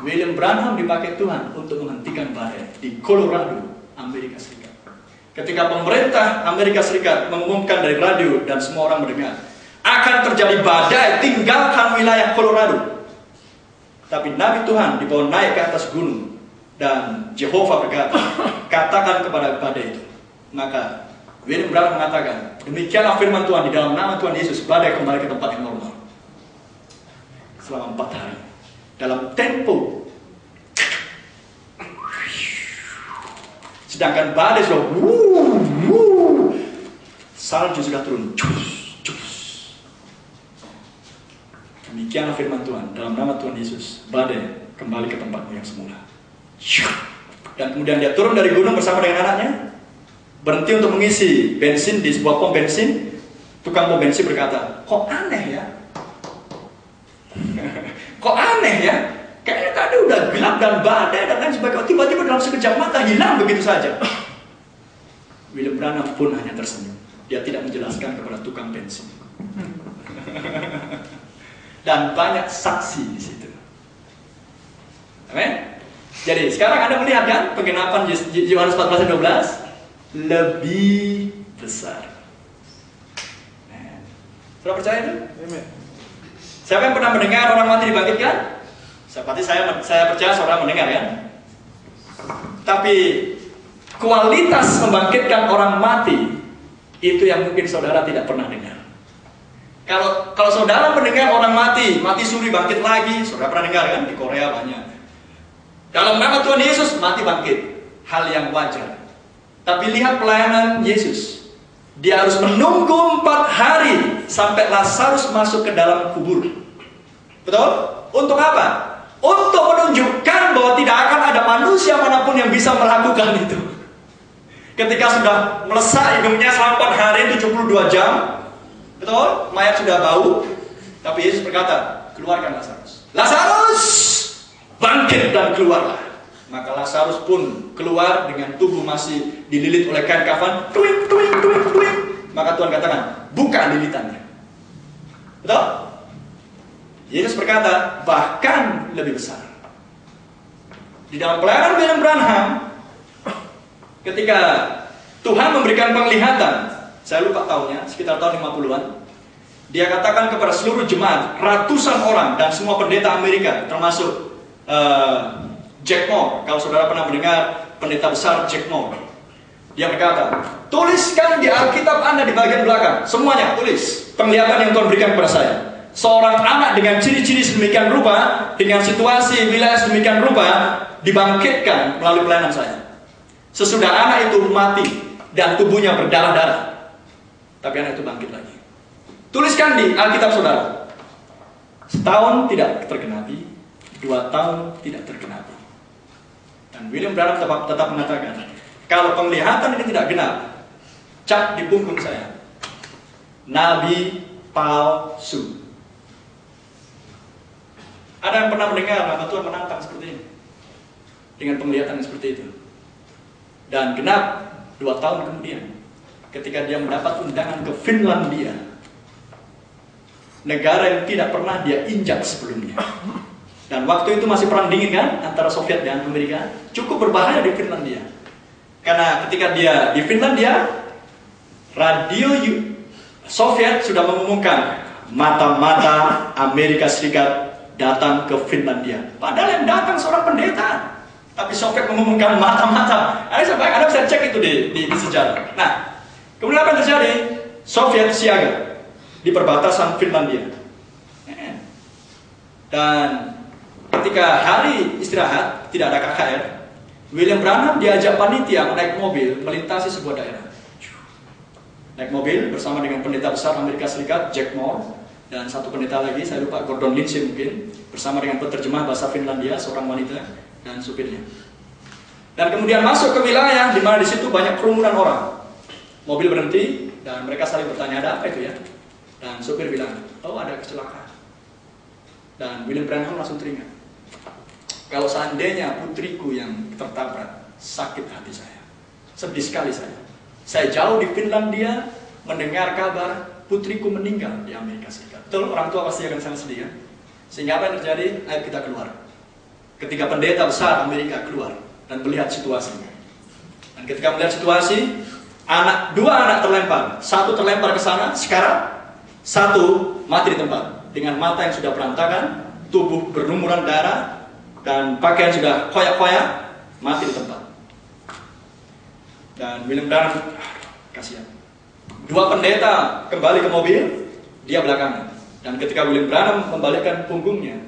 William Branham dipakai Tuhan untuk menghentikan badai di Colorado, Amerika Serikat. Ketika pemerintah Amerika Serikat mengumumkan dari radio dan semua orang mendengar, akan terjadi badai, tinggalkan wilayah Colorado. Tapi Nabi Tuhan dibawa naik ke atas gunung, dan Jehovah berkata, katakan kepada badai itu. Maka William Branham mengatakan, demikianlah firman Tuhan, di dalam nama Tuhan Yesus, badai kembali ke tempat yang normal. Selama 4 hari. Dalam tempo. Sedangkan badai sudah salju sudah turun. Demikianlah firman Tuhan, dalam nama Tuhan Yesus, badai kembali ke tempatnya yang semula. Dan kemudian dia turun dari gunung bersama dengan anaknya, berhenti untuk mengisi bensin di sebuah pom bensin. Tukang pom bensin berkata, kok aneh ya? Kok aneh ya? Kayaknya tadi udah gelap dan badai dan lain sebagainya, tiba-tiba dalam sekejap mata hilang begitu saja. William Branham pun hanya tersenyum. Dia tidak menjelaskan kepada tukang bensin. Dan banyak saksi di situ. Amin. Jadi sekarang Anda melihat kan penggenapan Yohanes 14:12 lebih besar. Sudah percaya itu? Amin. Siapa yang pernah mendengar orang mati dibangkitkan? Seperti saya percaya saudara mendengar kan? Tapi kualitas membangkitkan orang mati itu yang mungkin saudara tidak pernah dengar. Kalau saudara mendengar orang mati suri bangkit lagi, saudara pernah dengar kan? Di Korea banyak. Dalam nama Tuhan Yesus, mati bangkit. Hal yang wajar. Tapi lihat pelayanan Yesus. Dia harus menunggu 4 hari sampai Lazarus masuk ke dalam kubur. Betul? Untuk apa? Untuk menunjukkan bahwa tidak akan ada manusia manapun yang bisa melakukan itu. Ketika sudah melesak hidungnya selama 4 hari 72 jam, betul? Mayat sudah bau, tapi Yesus berkata, keluarkan Lazarus. Lazarus, bangkit dan keluarlah. Maka Lazarus pun keluar dengan tubuh masih dililit oleh kain kafan. Tuing, tuing, tuing, tuing. Maka Tuhan katakan, buka lilitannya. Betul? Yesus berkata, bahkan lebih besar. Di dalam pelayanan William Branham, ketika Tuhan memberikan penglihatan, saya lupa tahunnya, sekitar tahun 50-an, dia katakan kepada seluruh jemaat, ratusan orang dan semua pendeta Amerika, termasuk Jack Moore. Kalau saudara pernah mendengar pendeta besar Jack Moore, dia berkata, tuliskan di Alkitab Anda di bagian belakang, semuanya tulis penglihatan yang Tuhan berikan kepada saya. Seorang anak dengan ciri-ciri sedemikian rupa, dengan situasi wilayah sedemikian rupa, dibangkitkan melalui pelayanan saya. Sesudah anak itu mati dan tubuhnya berdarah-darah, tapi anak itu bangkit lagi. Tuliskan di Alkitab saudara. Setahun tidak tergenapi, 2 tahun tidak tergenapi. Dan William Branham tetap mengatakan, kalau penglihatan ini tidak genap, cap di punggung saya, nabi palsu. Ada yang pernah mendengar nama Tuhan menantang seperti ini, dengan penglihatan yang seperti itu. Dan genap 2 tahun kemudian, ketika dia mendapat undangan ke Finlandia, negara yang tidak pernah dia injak sebelumnya. Dan waktu itu masih perang dingin kan, antara Soviet dan Amerika. Cukup berbahaya di Finlandia. Karena ketika dia di Finlandia, radio Soviet sudah mengumumkan mata-mata Amerika Serikat datang ke Finlandia. Padahal yang datang seorang pendeta, tapi Soviet mengumumkan mata-mata. Anda bisa cek itu di sejarah. Nah, kemudian apa yang terjadi? Soviet siaga di perbatasan Finlandia. Dan ketika hari istirahat, tidak ada KKR, William Branham diajak panitia naik mobil melintasi sebuah daerah. Naik mobil bersama dengan pendeta besar Amerika Serikat, Jack Moore, dan satu pendeta lagi, saya lupa, Gordon Lindsay mungkin, bersama dengan penerjemah bahasa Finlandia, seorang wanita, dan supirnya. Dan kemudian masuk ke wilayah di mana di situ banyak kerumunan orang. Mobil berhenti, dan mereka saling bertanya, ada apa itu ya? Dan supir bilang, oh ada kecelakaan. Dan William Branham langsung teringat, kalau seandainya putriku yang tertabrak, sakit hati saya. Sedih sekali saya. Saya jauh di Finlandia, mendengar kabar putriku meninggal di Amerika Serikat. Betul, orang tua pasti akan sangat sedih ya. Sehingga apa yang terjadi? Ayo kita keluar. Ketika pendeta besar Amerika keluar dan melihat situasinya. Dan ketika melihat situasi, dua anak terlempar. Satu terlempar ke sana, sekarang. Satu mati di tempat. Dengan mata yang sudah berantakan, tubuh berlumuran darah, dan pakaian sudah koyak-koyak, mati di tempat. Dan William Branham, kasihan. Dua pendeta kembali ke mobil, dia belakangan. Dan ketika William Branham membalikkan punggungnya,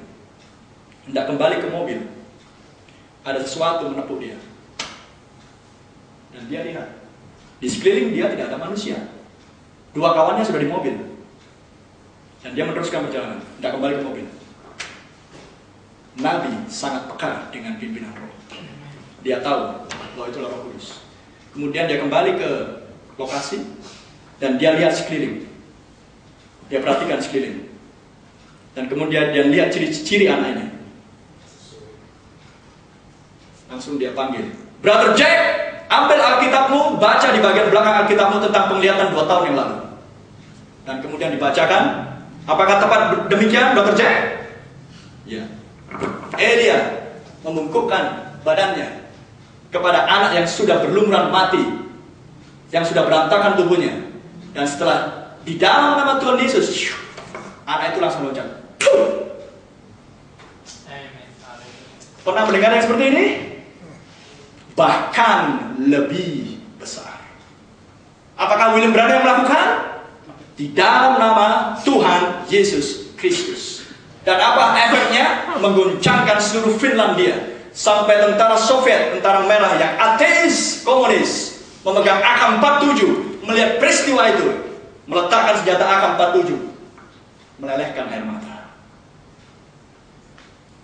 hendak kembali ke mobil, ada sesuatu menepuk dia. Dan dia lihat, di sekeliling dia tidak ada manusia. Dua kawannya sudah di mobil. Dan dia meneruskan perjalanan, hendak kembali ke mobil. Nabi sangat peka dengan pimpinan roh. Dia tahu bahwa itulah Roh Kudus. Kemudian dia kembali ke lokasi dan dia lihat sekeliling. Dia perhatikan sekeliling. Dan kemudian dia lihat ciri-ciri anaknya. Langsung dia panggil, Brother Jack, ambil Alkitabmu, baca di bagian belakang Alkitabmu tentang penglihatan 2 tahun yang lalu. Dan kemudian dibacakan. Apakah tepat demikian, Brother Jack? Ya. Elia membungkukkan badannya kepada anak yang sudah berlumuran mati, yang sudah berantakan tubuhnya. Dan setelah di dalam nama Tuhan Yesus, anak itu langsung loncat. Pernah mendengar yang seperti ini? Bahkan lebih besar. Apakah William Branham yang melakukan? Di dalam nama Tuhan Yesus Kristus. Dan apa efeknya? Mengguncangkan seluruh Finlandia. sampai tentara Soviet, tentara merah yang ateis, komunis, memegang AK-47, melihat peristiwa itu, meletakkan senjata AK-47, melelehkan air mata.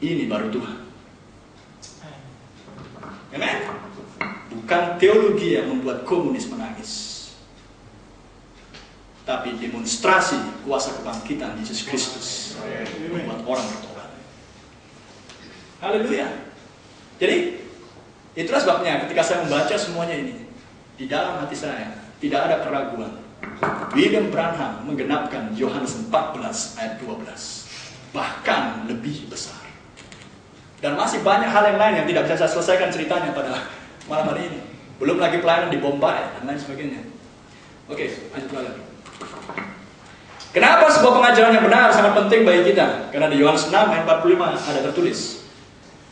Ini baru Tuhan. Amen. Bukan teologi yang membuat komunis menangis, tapi demonstrasi kuasa kebangkitan Yesus Kristus membuat orang bertobat. Haleluya. Jadi itulah sebabnya ketika saya membaca semuanya ini, di dalam hati saya tidak ada keraguan. William Branham menggenapkan Yohanes 14 ayat 12, bahkan lebih besar. Dan masih banyak hal yang lain yang tidak bisa saya selesaikan ceritanya pada malam hari ini. Belum lagi pelayanan di Bombay dan lain sebagainya. Oke, lanjut lagi. Kenapa sebuah pengajaran yang benar sangat penting bagi kita? Karena di Yohanes 6 ayat 45 ada tertulis.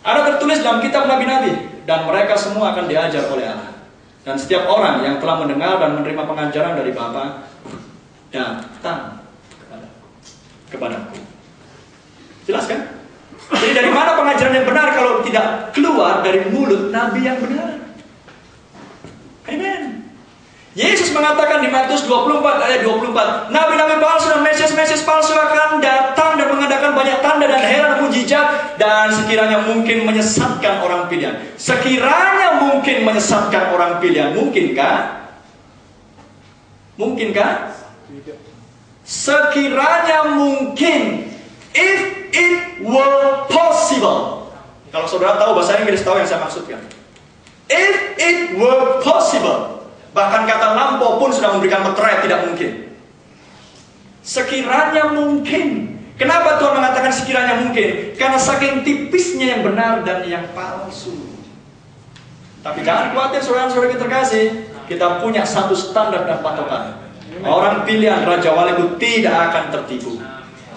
Ada tertulis dalam kitab nabi-nabi, dan mereka semua akan diajar oleh Allah. Dan setiap orang yang telah mendengar dan menerima pengajaran dari Bapa datang kepadaku. Jelas kan? Jadi dari mana pengajaran yang benar kalau tidak keluar dari mulut nabi yang benar? Amen. Yesus mengatakan di Matius 24 ayat 24, nabi-nabi palsu dan mesias-mesias palsu akan datang dan mengadakan banyak tanda dan heran mujizat, dan sekiranya mungkin menyesatkan orang pilihan. Sekiranya mungkin menyesatkan orang pilihan, mungkinkah? Mungkinkah? Sekiranya mungkin, if it were possible. Kalau saudara tahu bahasa Inggris, tahu yang saya maksudkan. If it were possible. Bahkan kata lampau pun sudah memberikan meterai tidak mungkin. Sekiranya mungkin. Kenapa Tuhan mengatakan sekiranya mungkin? Karena saking tipisnya yang benar dan yang palsu. Tapi jangan khawatir saudara-saudara kita terkasih, kita punya satu standar dan patokan. Orang pilihan Raja Waliku tidak akan tertipu.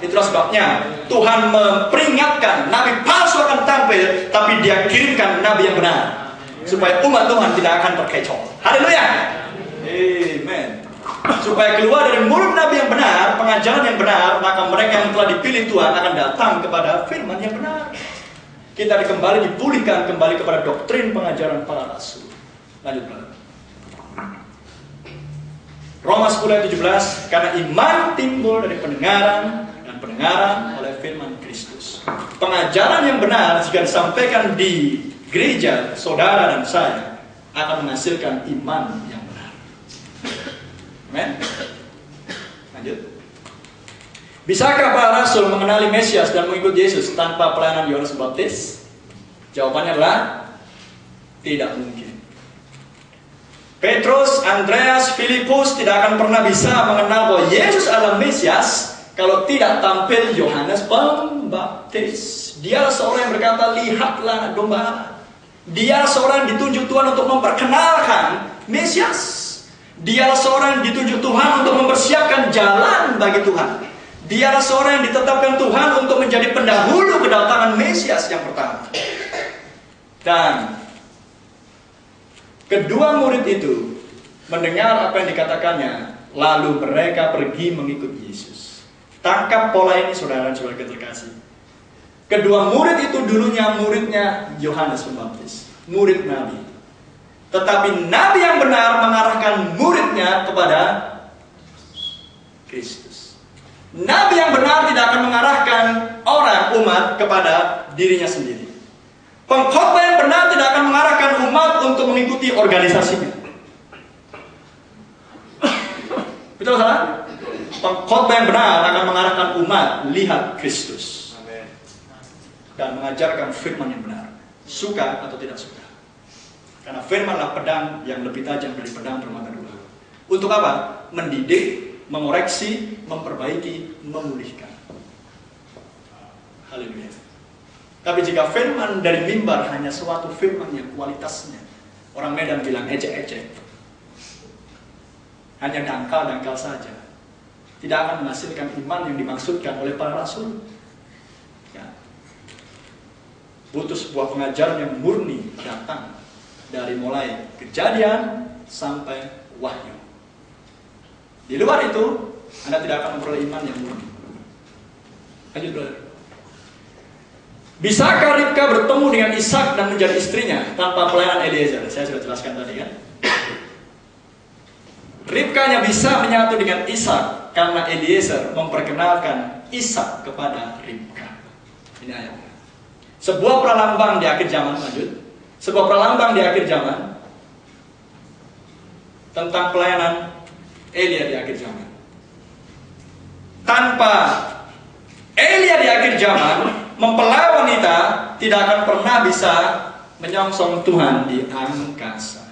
Itulah sebabnya Tuhan memperingatkan nabi palsu akan tampil, tapi Dia kirimkan nabi yang benar, supaya umat Tuhan tidak akan terkecoh. Haleluya. Amen. Supaya keluar dari mulut nabi yang benar, pengajaran yang benar, maka mereka yang telah dipilih Tuhan akan datang kepada firman yang benar. Kita dipulihkan kembali kepada doktrin pengajaran para rasul. Lanjut lagi. Roma 10 ayat 17, karena iman timbul dari pendengaran, dan pendengaran oleh firman Kristus. Pengajaran yang benar jika disampaikan di gereja saudara dan saya akan menghasilkan iman yang benar. Amen. Lanjut. Bisakah para rasul mengenali Mesias dan mengikut Yesus tanpa pelayanan Yohanes Pembaptis? Jawabannya adalah tidak mungkin. Petrus, Andreas, Filipus tidak akan pernah bisa mengenal bahwa Yesus adalah Mesias kalau tidak tampil Yohanes Pembaptis. Dia seorang yang berkata, lihatlah domba Allah. Dia seorang yang ditunjuk Tuhan untuk memperkenalkan Mesias. Dia seorang yang ditunjuk Tuhan untuk mempersiapkan jalan bagi Tuhan. Dia seorang yang ditetapkan Tuhan untuk menjadi pendahulu kedatangan Mesias yang pertama. Dan kedua murid itu mendengar apa yang dikatakannya, lalu mereka pergi mengikut Yesus. Tangkap pola ini saudara-saudara terkasih. Kedua murid itu dulunya muridnya Yohanes Pembaptis, murid Nabi. Tetapi Nabi yang benar mengarahkan muridnya kepada Kristus. Nabi yang benar tidak akan mengarahkan orang, umat kepada dirinya sendiri. Pengkhotbah yang benar tidak akan mengarahkan umat untuk mengikuti organisasinya. Betul salah? Pengkhotbah yang benar akan mengarahkan umat lihat Kristus. Dan mengajarkan firman yang benar, suka atau tidak suka. Karena firmanlah pedang yang lebih tajam dari pedang bermata dua. Untuk apa? Mendidik, mengoreksi, memperbaiki, memulihkan. Haleluya. Tapi jika firman dari mimbar hanya suatu firman yang kualitasnya, orang Medan bilang ecek-ecek, hanya dangkal-dangkal saja, tidak akan menghasilkan iman yang dimaksudkan oleh para rasul. Ya. Butuh sebuah pengajaran yang murni datang dari mulai kejadian sampai wahyu. Di luar itu, Anda tidak akan memperoleh iman yang murni. Lanjut, brother. Bisakah Ribka bertemu dengan Ishak dan menjadi istrinya tanpa pelayanan Eliezer? Saya sudah jelaskan tadi kan. Ribkanya bisa menyatu dengan Ishak karena Eliezer memperkenalkan Ishak kepada Ribka. Ini ayatnya. Sebuah pralambang di akhir zaman, lanjut. Sebuah pralambang di akhir zaman tentang pelayanan Elia di akhir zaman. Tanpa Elia di akhir zaman, mempelai wanita tidak akan pernah bisa menyongsong Tuhan di angkasa.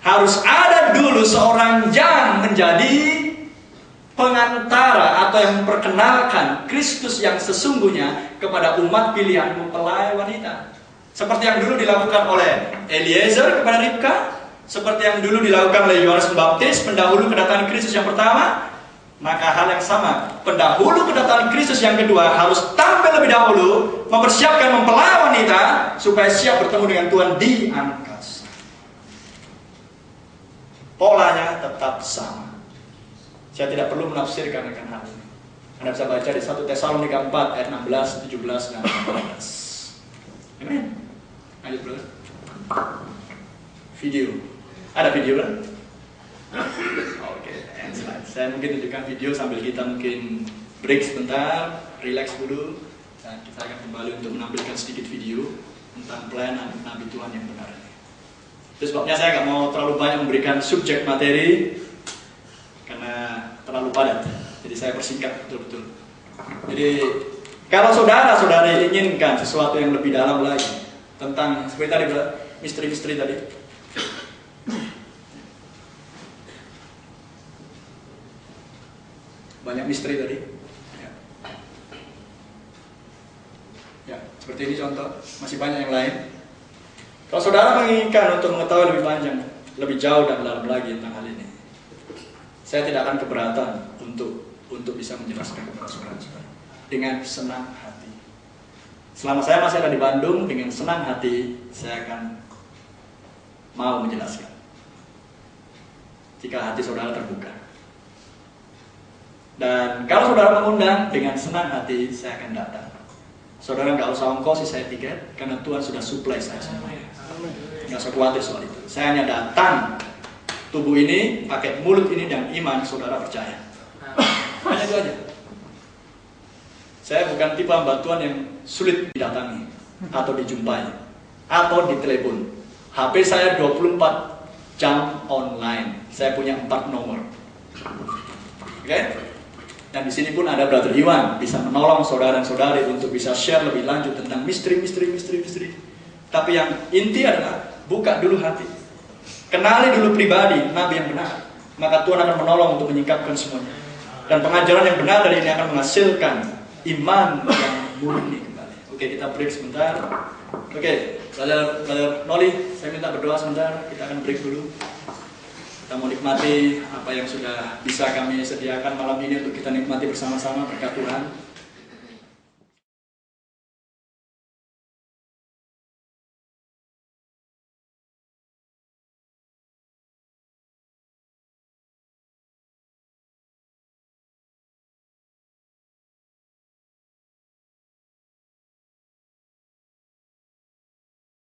Harus ada dulu seorang yang menjadi pengantara atau yang memperkenalkan Kristus yang sesungguhnya kepada umat pilihan mempelai wanita. Seperti yang dulu dilakukan oleh Eliezer kepada Ribka, seperti yang dulu dilakukan oleh Yohanes Pembaptis, pendahulu kedatangan Kristus yang pertama. Maka hal yang sama, pendahulu kedatangan Kristus yang kedua harus tampil lebih dahulu, mempersiapkan mempelai wanita supaya siap bertemu dengan Tuhan di angkasa. Polanya tetap sama. Saya tidak perlu menafsirkan akan hal ini. Anda bisa baca di 1 Tesalonika 4 ayat 16, 17 dan 18. Amin. Lanjut brother. Video. Ada video kan? Oke, saya mungkin tunjukkan video sambil kita mungkin break sebentar, relax dulu, dan kita akan kembali untuk menampilkan sedikit video tentang pelayanan Nabi Tuhan yang benar. Itu sebabnya saya nggak mau terlalu banyak memberikan subjek materi karena terlalu padat. Jadi saya persingkat betul-betul. Jadi kalau saudara-saudari inginkan sesuatu yang lebih dalam lagi tentang seperti tadi misteri-misteri tadi. Banyak misteri tadi. Ya, seperti ini contoh. Masih banyak yang lain. Kalau saudara menginginkan untuk mengetahui lebih panjang, lebih jauh dan dalam lagi tentang hal ini, saya tidak akan keberatan untuk bisa menjelaskan kepada saudara-saudara dengan senang hati. Selama saya masih ada di Bandung, dengan senang hati saya akan mau menjelaskan. Jika hati saudara terbuka. Dan kalau saudara mengundang, dengan senang hati saya akan datang. Saudara nggak usah ongkos saya tiket, karena Tuhan sudah supply saya semuanya. Nggak usah khawatir soal itu. Saya hanya datang tubuh ini, pakai mulut ini dan iman saudara percaya. Hanya itu aja. Saya bukan tipe hamba Tuhan yang sulit didatangi atau dijumpai atau ditelepon. HP saya 24 jam online. Saya punya 4 nomor. Oke? Dan di sini pun ada Brother Iwan, bisa menolong saudara dan saudari untuk bisa share lebih lanjut tentang misteri. Tapi yang inti adalah buka dulu hati, kenali dulu pribadi Nabi yang benar, maka Tuhan akan menolong untuk menyingkapkan semuanya. Dan pengajaran yang benar dari ini akan menghasilkan iman yang murni kembali. Oke, kita break sebentar. Oke, Brother Noli, saya minta berdoa sebentar. Kita akan break dulu. Kita mau nikmati apa yang sudah bisa kami sediakan malam ini untuk kita nikmati bersama-sama berkat Tuhan.